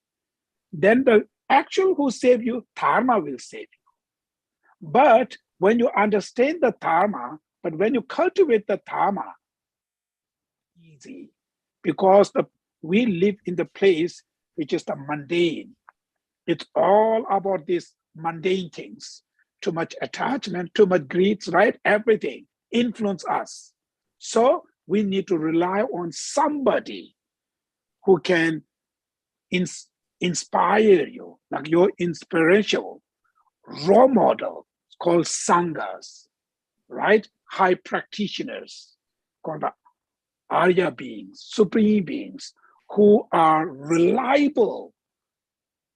Then the actual who save you, dharma will save you. But when you understand the dharma, but when you cultivate the dharma, easy, because we live in the place which is the mundane. It's all about these mundane things. Too much attachment, too much greed, right? Everything influence us. So we need to rely on somebody who can inspire you, like your inspirational role model called sanghas, right? High practitioners called the Arya beings, supreme beings, who are reliable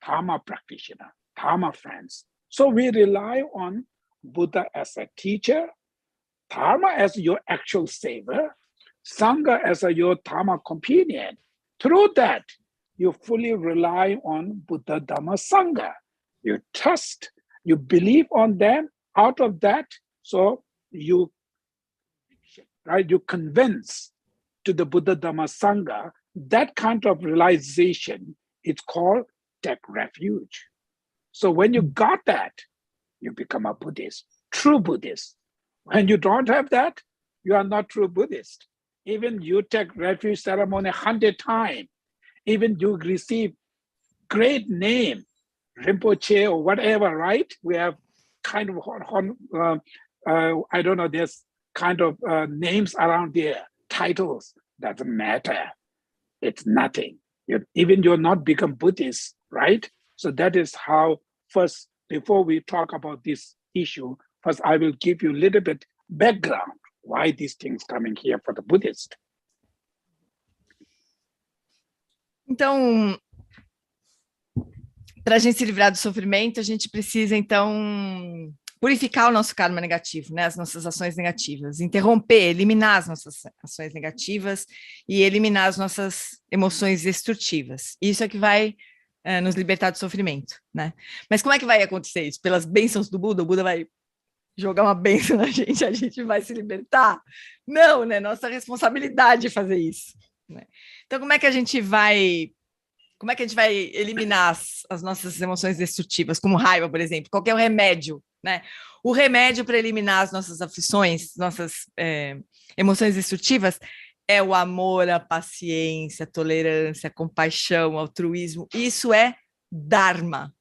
Dharma practitioner, Dharma friends. So we rely on Buddha as a teacher, Dharma as your actual savior, Sangha as your Dharma companion. Through that, you fully rely on Buddha, Dhamma, Sangha. You trust, you believe on them. Out of that, so you, right, you convince to the Buddha, Dhamma, Sangha. That kind of realization, it's called take refuge. So when you got that, you become a Buddhist, true Buddhist. When you don't have that, you are not true Buddhist. Even you take refuge ceremony 100 times, even you receive great name, Rinpoche or whatever, right? We have kind of, I don't know, there's kind of names around there, titles, doesn't matter. It's nothing. Even you're not become Buddhist, right? So that is how, first, before we talk about this issue, first I will give you a little bit background, why these things coming here for the Buddhist. Então, para a gente se livrar do sofrimento, a gente precisa, então, purificar o nosso karma negativo, né? As nossas ações negativas, interromper, eliminar as nossas ações negativas e eliminar as nossas emoções destrutivas. Isso é que vai nos libertar do sofrimento, né? Mas como é que vai acontecer isso? Pelas bênçãos do Buda? O Buda vai jogar uma bênção na gente, a gente vai se libertar? Não, né? Nossa responsabilidade fazer isso, né? Então, como é que a gente vai eliminar as nossas emoções destrutivas, como raiva, por exemplo? Qual que é o remédio, né? O remédio para eliminar as nossas aflições, nossas emoções destrutivas, é o amor, a paciência, a tolerância, a compaixão, o altruísmo. Isso é Dharma.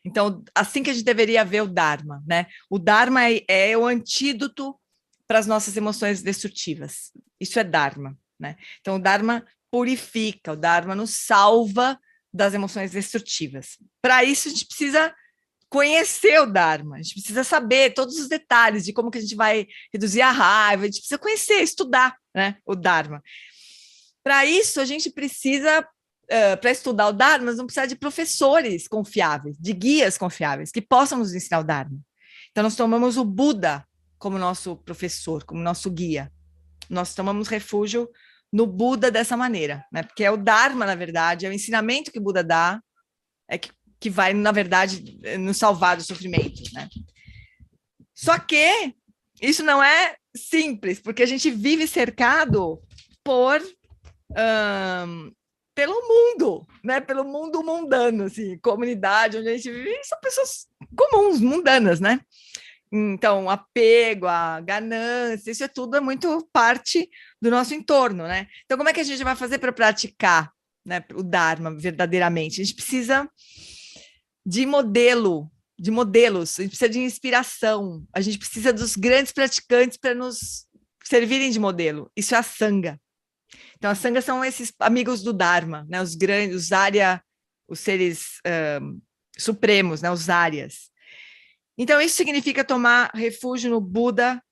Então, assim que a gente deveria ver o Dharma, né? O Dharma é o antídoto para as nossas emoções destrutivas. Isso é Dharma, né? Então, o Dharma purifica, o Dharma nos salva das emoções destrutivas. Para isso, a gente precisa conhecer o Dharma, a gente precisa saber todos os detalhes de como que a gente vai reduzir a raiva, a gente precisa conhecer, estudar, né, o Dharma. Para isso, a gente precisa, para estudar o Dharma, nós vamos precisar de professores confiáveis, de guias confiáveis, que possam nos ensinar o Dharma. Então, nós tomamos o Buda como nosso professor, como nosso guia. Nós tomamos refúgio no Buda dessa maneira, né? Porque é o Dharma, na verdade, é o ensinamento que o Buda dá, que vai, na verdade, nos salvar do sofrimento, né? Só que isso não é simples, porque a gente vive cercado pelo mundo, né? Pelo mundo mundano, assim, comunidade onde a gente vive, são pessoas comuns, mundanas, né? Então, apego, a ganância, isso tudo é muito parte do nosso entorno, né? Então, como é que a gente vai fazer para praticar, né, o Dharma verdadeiramente? A gente precisa de modelos, a gente precisa de inspiração, a gente precisa dos grandes praticantes para nos servirem de modelo. Isso é a Sangha. Então, a Sangha são esses amigos do Dharma, né? Os grandes, os seres supremos, né? Os Aryas. Então, isso significa tomar refúgio no Buda,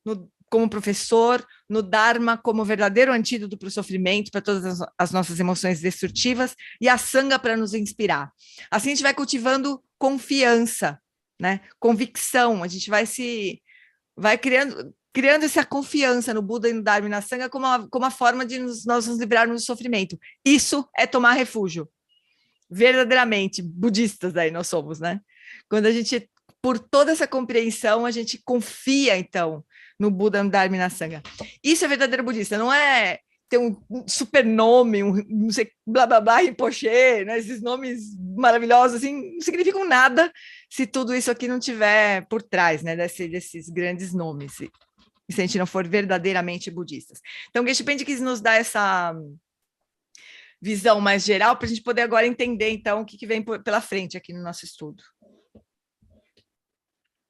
como professor, no Dharma como verdadeiro antídoto para o sofrimento, para todas as nossas emoções destrutivas, e a Sangha para nos inspirar. Assim, a gente vai cultivando confiança, né? Convicção, a gente vai criando essa confiança no Buda e no Dharma e na Sangha como a forma de nós nos livrarmos do sofrimento. Isso é tomar refúgio. Verdadeiramente, budistas aí nós somos, né? Quando a gente, por toda essa compreensão, a gente confia, então, no Buda, no Dharma e na Sangha. Isso é verdadeiro budista, não é ter um super nome, não sei, blá blá blá, Rinpoche, né? Esses nomes maravilhosos, assim, não significam nada se tudo isso aqui não tiver por trás, né? Desses grandes nomes, se a gente não for verdadeiramente budistas. Então, Geshe Pen quis nos dar essa visão mais geral para a gente poder agora entender, então, o que vem pela frente aqui no nosso estudo.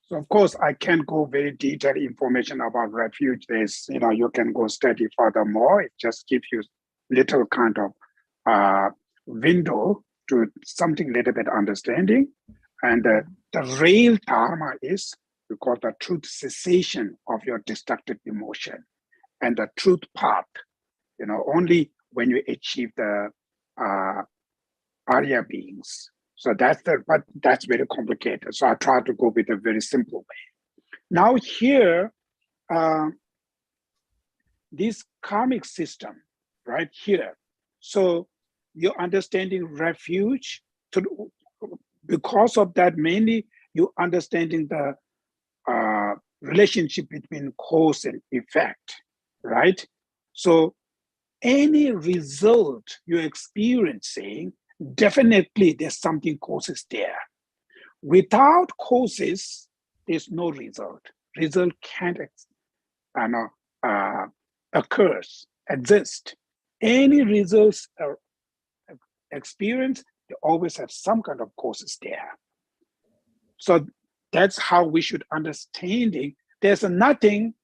So of course, I can't go very detailed information about refuge. There's, you can go study furthermore. It just gives you little kind of window to something little bit understanding. And the real Dharma is, we call the truth cessation of your destructive emotion. And the truth path, only when you achieve the Arya beings. So but that's very complicated. So I try to go with a very simple way. Now here, this karmic system, right here. So you're understanding refuge. Because of that, mainly you're understanding the relationship between cause and effect, right? So any result you're experiencing, definitely there's something causes there. Without causes, there's no result. Result can't exist. Any results are experienced, they always have some kind of causes there. So that's how we should understanding. There's a nothing,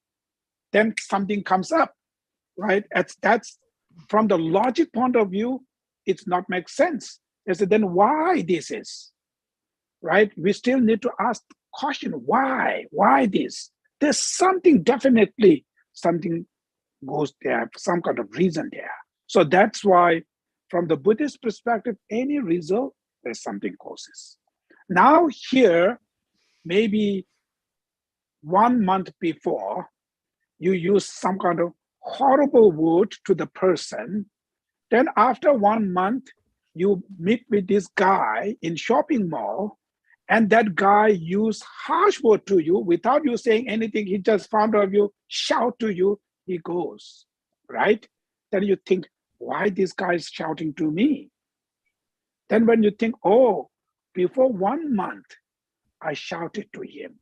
then something comes up, right? That's from the logic point of view, it's not make sense. Then why this is, right? We still need to ask the question, why this? There's something, definitely something goes there, some kind of reason there. So that's why from the Buddhist perspective, any result, there's something causes. Now here, maybe 1 month before, you use some kind of horrible word to the person. Then after 1 month, you meet with this guy in shopping mall, and that guy used harsh word to you without you saying anything. He just found out you, shout to you, he goes, right? Then you think, why this guy is shouting to me? Then when you think, oh, before 1 month, I shouted to him.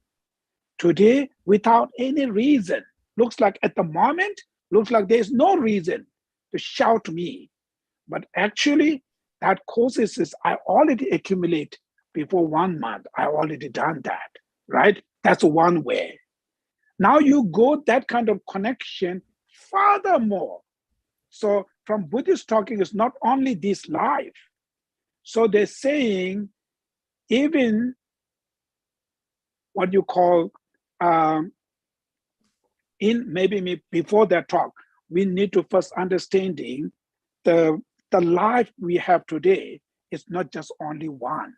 Today, without any reason, looks like at the moment, looks like there's no reason to shout me. But actually, that causes is I already accumulate before 1 month. I already done that, right? That's one way. Now you go that kind of connection furthermore. So from Buddhist talking is not only this life. So they're saying even what you call before that talk, we need to first understanding the life we have today is not just only one.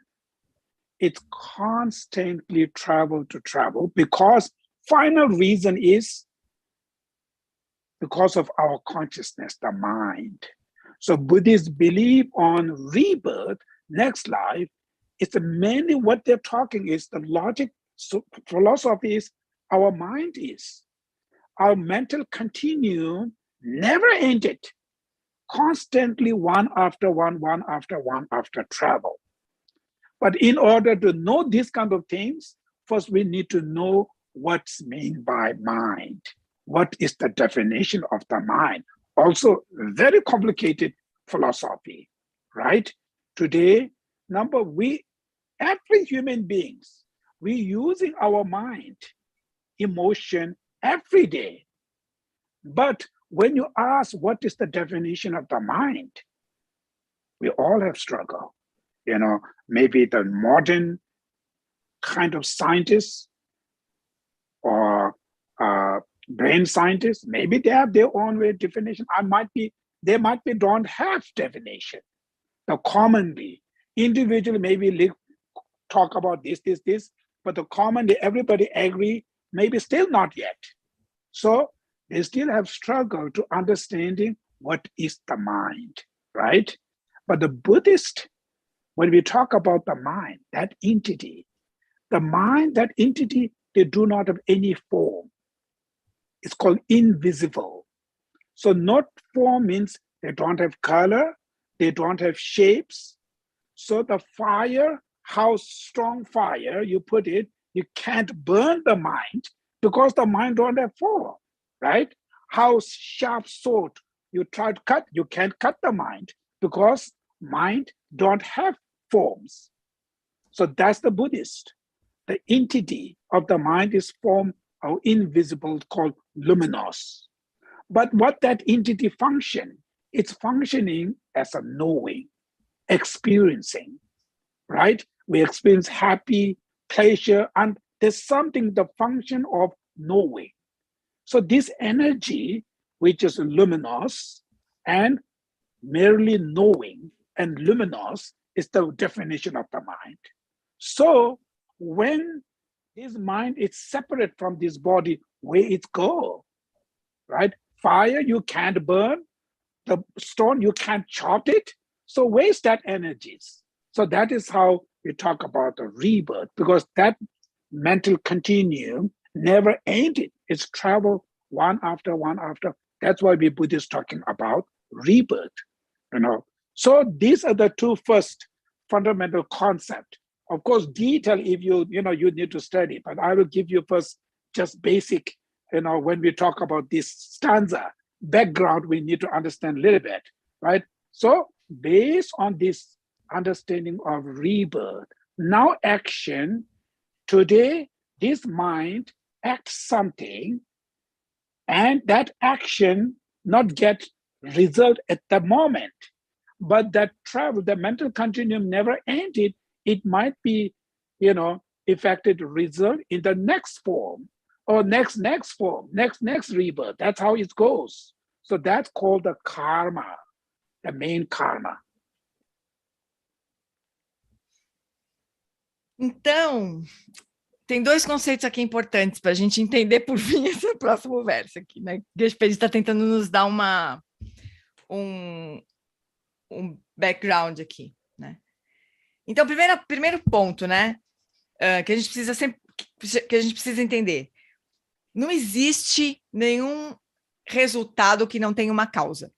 It's constantly travel because final reason is because of our consciousness, the mind. So Buddhists believe on rebirth, next life. It's mainly what they're talking is the logic, so philosophy is our mind is. Our mental continuum never ended, constantly one after one after travel. But in order to know these kind of things, first we need to know what's meant by mind. What is the definition of the mind? Also, very complicated philosophy, right? Today, every human beings, we using our mind, emotion every day. But when you ask what is the definition of the mind, we all have struggle. Maybe the modern kind of scientists or brain scientists, maybe they have their own way of definition. They might be don't have definition. Now, commonly, individually maybe talk about this, but the commonly everybody agree, maybe still not yet. So they still have struggle to understanding what is the mind, right? But the Buddhist, when we talk about the mind, that entity, the mind, that entity, they do not have any form. It's called invisible. So not form means they don't have color, they don't have shapes. So the fire, how strong fire you put it, you can't burn the mind because the mind don't have form, right? How sharp sword you try to cut, you can't cut the mind because mind don't have forms. So that's the Buddhist. The entity of the mind is form or invisible, called luminous. But what that entity function, it's functioning as a knowing, experiencing, right? We experience happy, pleasure, and there's something, the function of knowing. So this energy, which is luminous and merely knowing and luminous, is the definition of the mind. So when this mind is separate from this body, where it go, right? Fire, you can't burn. The stone, you can't chop it. So waste that energies. So that is how we talk about the rebirth, because that mental continuum never ended. It's travel one after one after. That's why we Buddhists talking about rebirth, So these are the two first fundamental concepts. Of course, detail, if you need to study, but I will give you first just basic, when we talk about this stanza, background, we need to understand a little bit, right? So based on this understanding of rebirth, now action, today, this mind acts something, and that action not get result at the moment, but that travel, the mental continuum never ended. It might be, affected result in the next form, or next form, next rebirth. That's how it goes. So that's called the karma, the main karma. Então, tem dois conceitos aqui importantes para a gente entender por fim esse próximo verso aqui, né? O Geshe está tentando nos dar um background aqui, né? Então, primeiro ponto, né? Que a gente precisa entender. Não existe nenhum resultado que não tenha uma causa.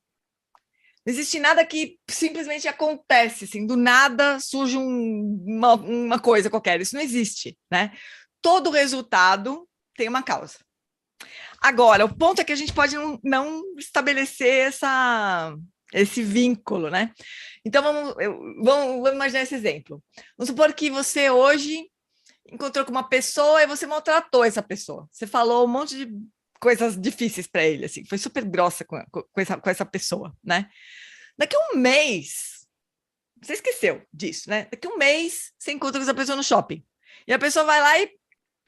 Não existe nada que simplesmente acontece, assim, do nada surge uma coisa qualquer. Isso não existe, né? Todo resultado tem uma causa. Agora, o ponto é que a gente pode não estabelecer esse vínculo, né? Então, vamos imaginar esse exemplo. Vamos supor que você hoje encontrou com uma pessoa e você maltratou essa pessoa. Você falou um monte de coisas difíceis para ele, assim, foi super grossa com essa pessoa, né? Daqui a um mês, você esqueceu disso, né? Daqui a um mês, você encontra com essa pessoa no shopping. E a pessoa vai lá e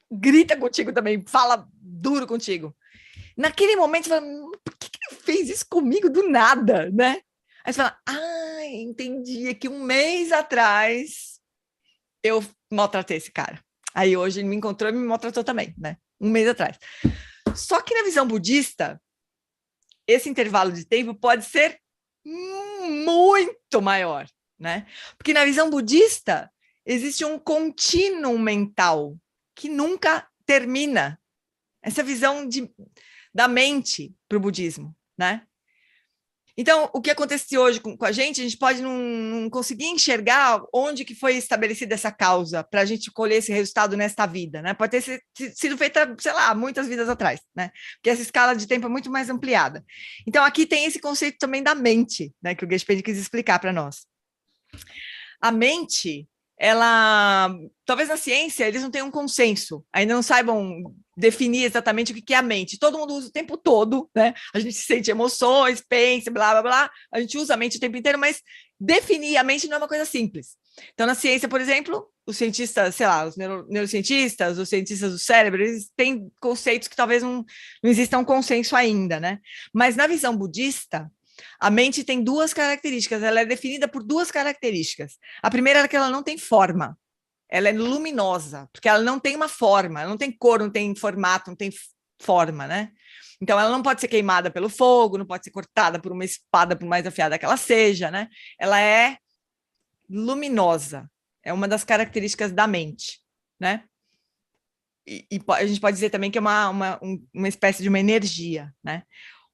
grita contigo também, fala duro contigo. Naquele momento, você fala, por que ele fez isso comigo do nada, né? Aí você fala, entendi, é que um mês atrás eu maltratei esse cara. Aí hoje ele me encontrou e me maltratou também, né? Um mês atrás. Só que na visão budista, esse intervalo de tempo pode ser muito maior, né? Porque na visão budista existe um contínuo mental que nunca termina. Essa visão da mente para o budismo, né? Então, o que acontece hoje com a gente pode não conseguir enxergar onde que foi estabelecida essa causa para a gente colher esse resultado nesta vida, né? Pode ter sido feita, sei lá, muitas vidas atrás, né? Porque essa escala de tempo é muito mais ampliada. Então, aqui tem esse conceito também da mente, né? Que o Geshe quis explicar para nós. A mente, talvez na ciência eles não tenham um consenso, ainda não saibam definir exatamente o que é a mente. Todo mundo usa o tempo todo, né? A gente sente emoções, pensa, blá, blá, blá. A gente usa a mente o tempo inteiro, mas definir a mente não é uma coisa simples. Então, na ciência, por exemplo, os cientistas, sei lá, os neurocientistas, os cientistas do cérebro, eles têm conceitos que talvez não exista um consenso ainda, né? Mas na visão budista, a mente tem duas características, ela é definida por duas características. A primeira é que ela não tem forma, ela é luminosa, porque ela não tem uma forma, ela não tem cor, não tem formato, não tem forma, né? Então, ela não pode ser queimada pelo fogo, não pode ser cortada por uma espada, por mais afiada que ela seja, né? Ela é luminosa, é uma das características da mente, né? E a gente pode dizer também que é uma espécie de uma energia, né?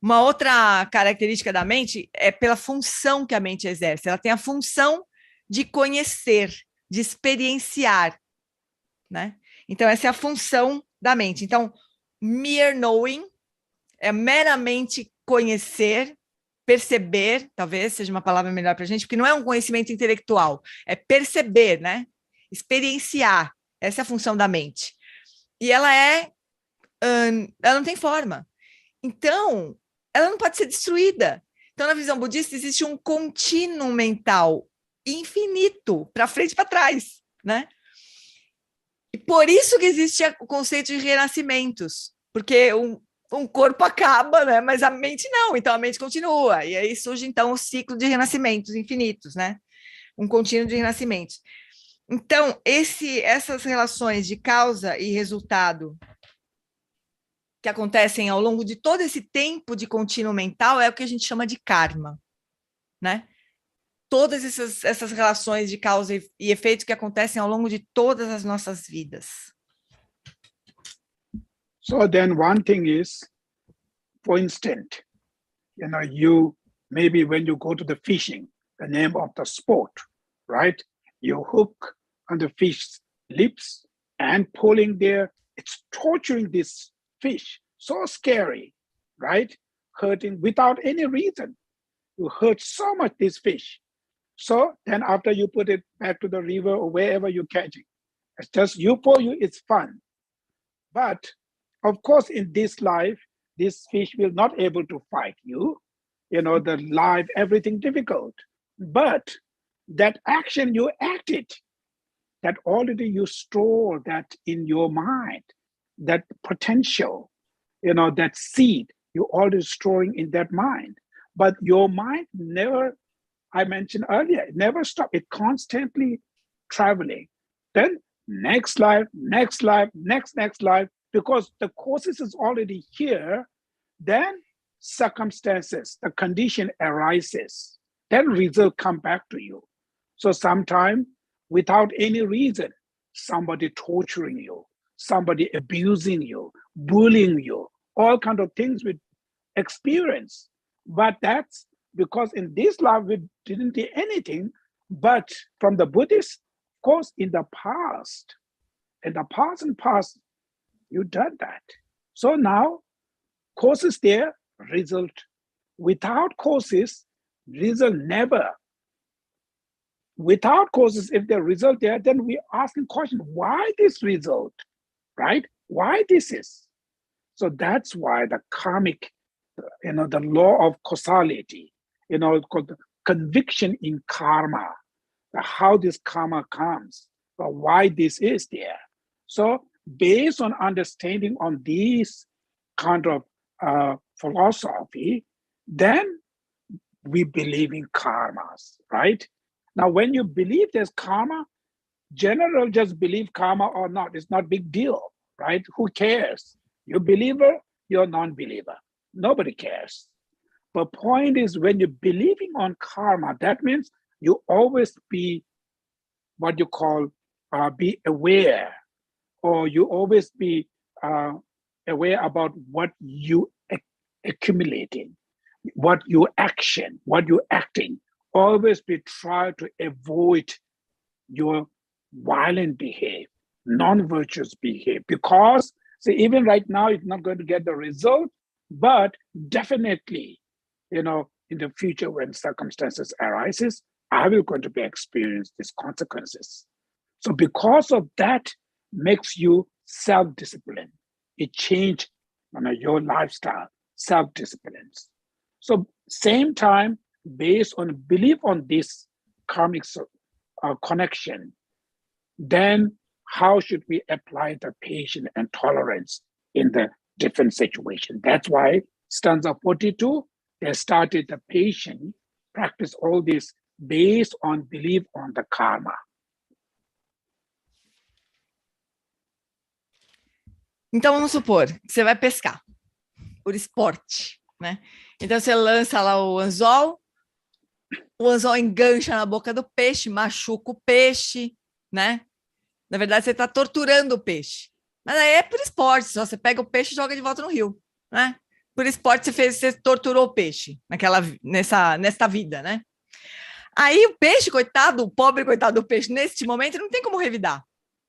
Uma outra característica da mente é pela função que a mente exerce. Ela tem a função de conhecer, de experienciar, né? Então, essa é a função da mente. Então, mere knowing é meramente conhecer, perceber, talvez seja uma palavra melhor para a gente, porque não é um conhecimento intelectual, é perceber, né? Experienciar. Essa é a função da mente. E ela não tem forma. Então, ela não pode ser destruída. Então, na visão budista, existe um contínuo mental infinito, para frente e para trás, né? E por isso que existe o conceito de renascimentos, porque um corpo acaba, né? Mas a mente não, então a mente continua. E aí surge, então, o ciclo de renascimentos infinitos, né? Um contínuo de renascimentos. Então, essas relações de causa e resultado que acontecem ao longo de todo esse tempo de contínuo mental é o que a gente chama de karma, né? todas essas relações de causa e efeito que acontecem ao longo de todas as nossas vidas. So then one thing is, for instance, you maybe when you go to the fishing, the name of the sport, right? You hook on the fish's lips and pulling there, it's torturing this fish, so scary, right? Hurting without any reason. You hurt so much this fish. So then after you put it back to the river or wherever you catch it, it's just for you, it's fun. But of course, in this life, this fish will not able to fight you. The life, everything difficult. But that action you acted, that already you store that in your mind, that potential, that seed, you already storing in that mind. But your mind never, I mentioned earlier, it never stops. It constantly traveling. Then next life, next life, next life, because the causes is already here, then circumstances, the condition arises, then result come back to you. So sometimes without any reason, somebody torturing you, somebody abusing you, bullying you, all kind of things we experience. But that's because in this life we didn't do anything, but from the Buddhist, of course, in the past, you done that. So now causes there, result. Without causes, result never. Without causes, if the result there, then we asking question, why this result, right? Why this is? So that's why the karmic, the law of causality, called the conviction in karma, how this karma comes, but why this is there. So based on understanding on these kind of philosophy, then we believe in karmas, right? Now, when you believe there's karma, general just believe karma or not, it's not big deal, right? Who cares? You're believer, you're non-believer. Nobody cares. But point is, when you're believing on karma, that means you always be what you call be aware, or you always be aware about what you accumulating, what you action, what you acting. Always be try to avoid your violent behavior, non-virtuous behavior, because see, even right now, you're not going to get the result, but definitely, in the future when circumstances arises, I will going to be experience these consequences. So because of that, makes you self-discipline. It changed your lifestyle, self-disciplines. So same time, based on belief on this karmic connection, then how should we apply the patience and tolerance in the different situation? That's why stanza 42, they started the patient, practice all this based on belief on the karma. Então, vamos supor que você vai pescar por esporte, né? Então, você lança lá o anzol engancha na boca do peixe, machuca o peixe, né? Na verdade, você está torturando o peixe. Mas aí é por esporte, só você pega o peixe e joga de volta no rio, né? Por esporte, você torturou o peixe nesta vida, né? Aí o peixe, coitado, o pobre coitado do peixe, neste momento, não tem como revidar.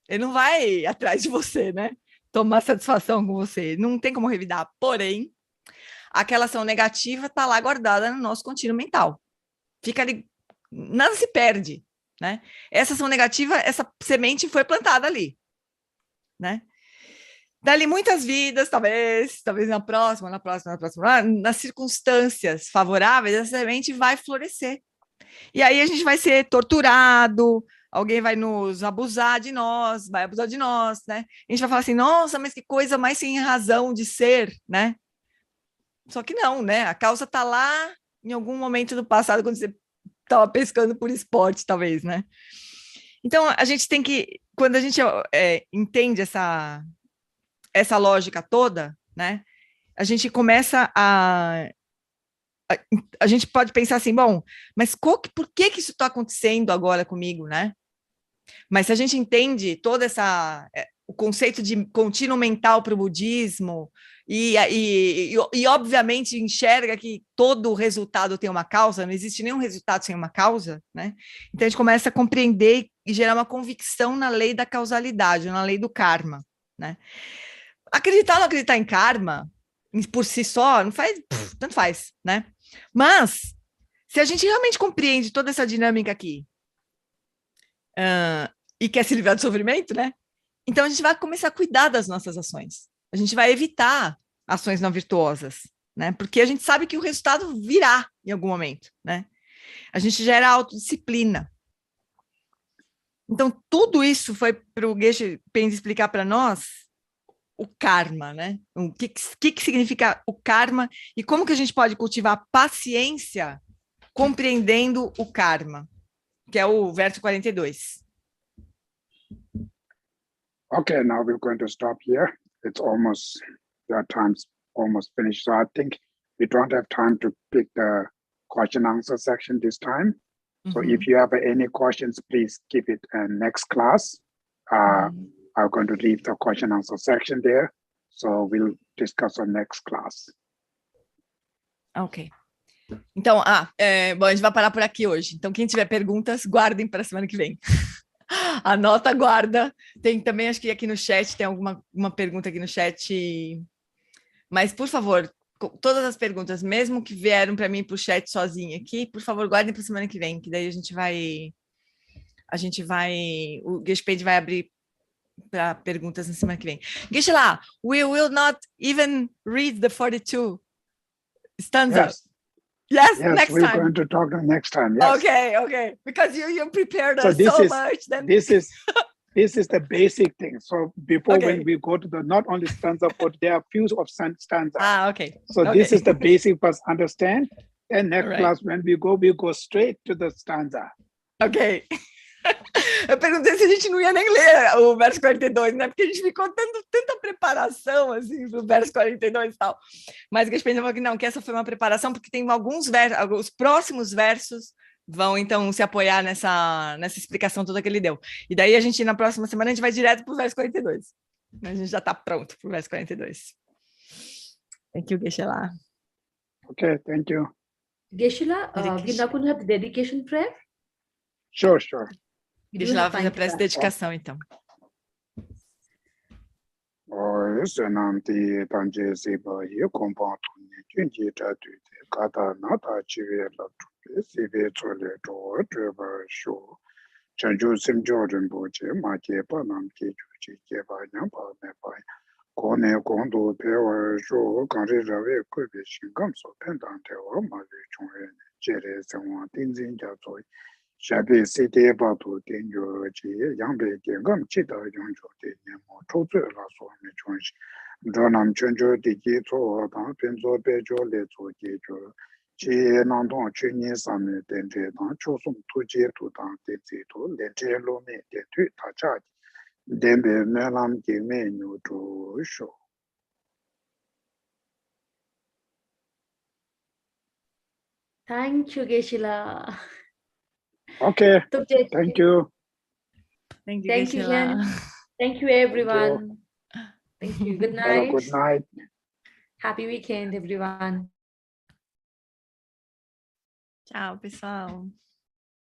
Ele não vai atrás de você, né? Tomar satisfação com você. Não tem como revidar. Porém, aquela ação negativa está lá guardada no nosso contínuo mental. Fica ali, nada se perde, né? Essa ação negativa, essa semente foi plantada ali, né? Dali muitas vidas, talvez na próxima, nas circunstâncias favoráveis, essa semente vai florescer. E aí a gente vai ser torturado, alguém vai nos abusar de nós, vai abusar de nós, né? A gente vai falar assim, nossa, mas que coisa mais sem razão de ser, né? Só que não, né? A causa está lá em algum momento do passado, quando você estava pescando por esporte, talvez, né? Então, a gente tem que, quando a gente entende essa lógica toda, né? A gente começa a a gente pode pensar assim, bom, mas por que isso está acontecendo agora comigo, né? Mas se a gente entende todo o conceito de contínuo mental para o budismo e obviamente enxerga que todo resultado tem uma causa, não existe nenhum resultado sem uma causa, né? Então a gente começa a compreender e gerar uma convicção na lei da causalidade, na lei do karma, né? Acreditar ou não acreditar em karma por si só não faz, tanto faz, né? Mas se a gente realmente compreende toda essa dinâmica aqui, e quer se livrar do sofrimento, né? Então a gente vai começar a cuidar das nossas ações. A gente vai evitar ações não virtuosas, né? Porque a gente sabe que o resultado virá em algum momento, né? A gente gera autodisciplina. Então tudo isso foi para o Geshe Pende explicar para nós o karma, né? O que significa o karma e como que a gente pode cultivar paciência compreendendo o karma, que é o verso 42. Okay, now we're going to stop here. It's almost, your time's almost finished. So I think we don't have time to pick the question answer section this time. So if you have any questions, please keep it in next class. I'm going to leave the question answer section there. So we'll discuss on next class. Ok. Então, bom, a gente vai parar por aqui hoje. Então, quem tiver perguntas, guardem para a semana que vem. Anota, guarda. Tem também, acho que aqui no chat, tem uma pergunta aqui no chat. Mas, por favor, todas as perguntas, mesmo que vieram para mim para o chat sozinha aqui, por favor, guardem para a semana que vem, que daí a gente vai, o Geshe Pende vai abrir para perguntas na semana que vem. Geshe-la, we will not even read the 42 stanzas. Yes, next we're time. going to talk next time. Yes. Okay. Because you prepared us much. Then this is the basic thing. So before when we go to the not only stanza, but there are few of stanza. Okay. So this is the basic first understand. And next class when we go straight to the stanza. Ok. Eu perguntei se a gente não ia nem ler o verso 42, né? Porque a gente ficou tanta preparação, assim, pro verso 42 e tal. Mas o Geshe Pende falou que não, que essa foi uma preparação, porque tem alguns versos, os próximos versos vão, então, se apoiar nessa explicação toda que ele deu. E daí a gente, na próxima semana, a gente vai direto pro verso 42. A gente já está pronto pro verso 42. Thank you, Geshe-la. Okay, thank you. Geshe-la, we now going to have the dedication prayer? Sure. Geshe-la fazer a prece de dedicação, então. Senanti tanje siba ye composto ni junji tatu kata nata chive la tu sibe chole to treva sho chanju simjo rimbo che ma che pa nam ke ju chi che ba nyam pa me pa kone kondo pewa sho kanri rave ko be shingam so pendan te wa ma le chungre jere sewa tinzin ja so shabe site ba to tenjo chi yangbe gam chi da yong jo de mo to la so me chungshi Dronam Chunjo di Ji Tso Tang Pinzo Pejo Le Tso Ji Jo Chi Nang Tong Chu Ni Sam Ne Den Je Tang Chu Sum Tu Ji Tu Tang Den Zi Tu Len Je Lo Me Den Tu Ta Cha Den Be Me Lam Ji Me Nyu Tu Sho. Thank you, Geshe-la. Okay, thank you. Thank you, Thank you, Geshe-la. Thank you, everyone. Thank you. Good night. Have a good night. Happy weekend, everyone. Tchau, pessoal.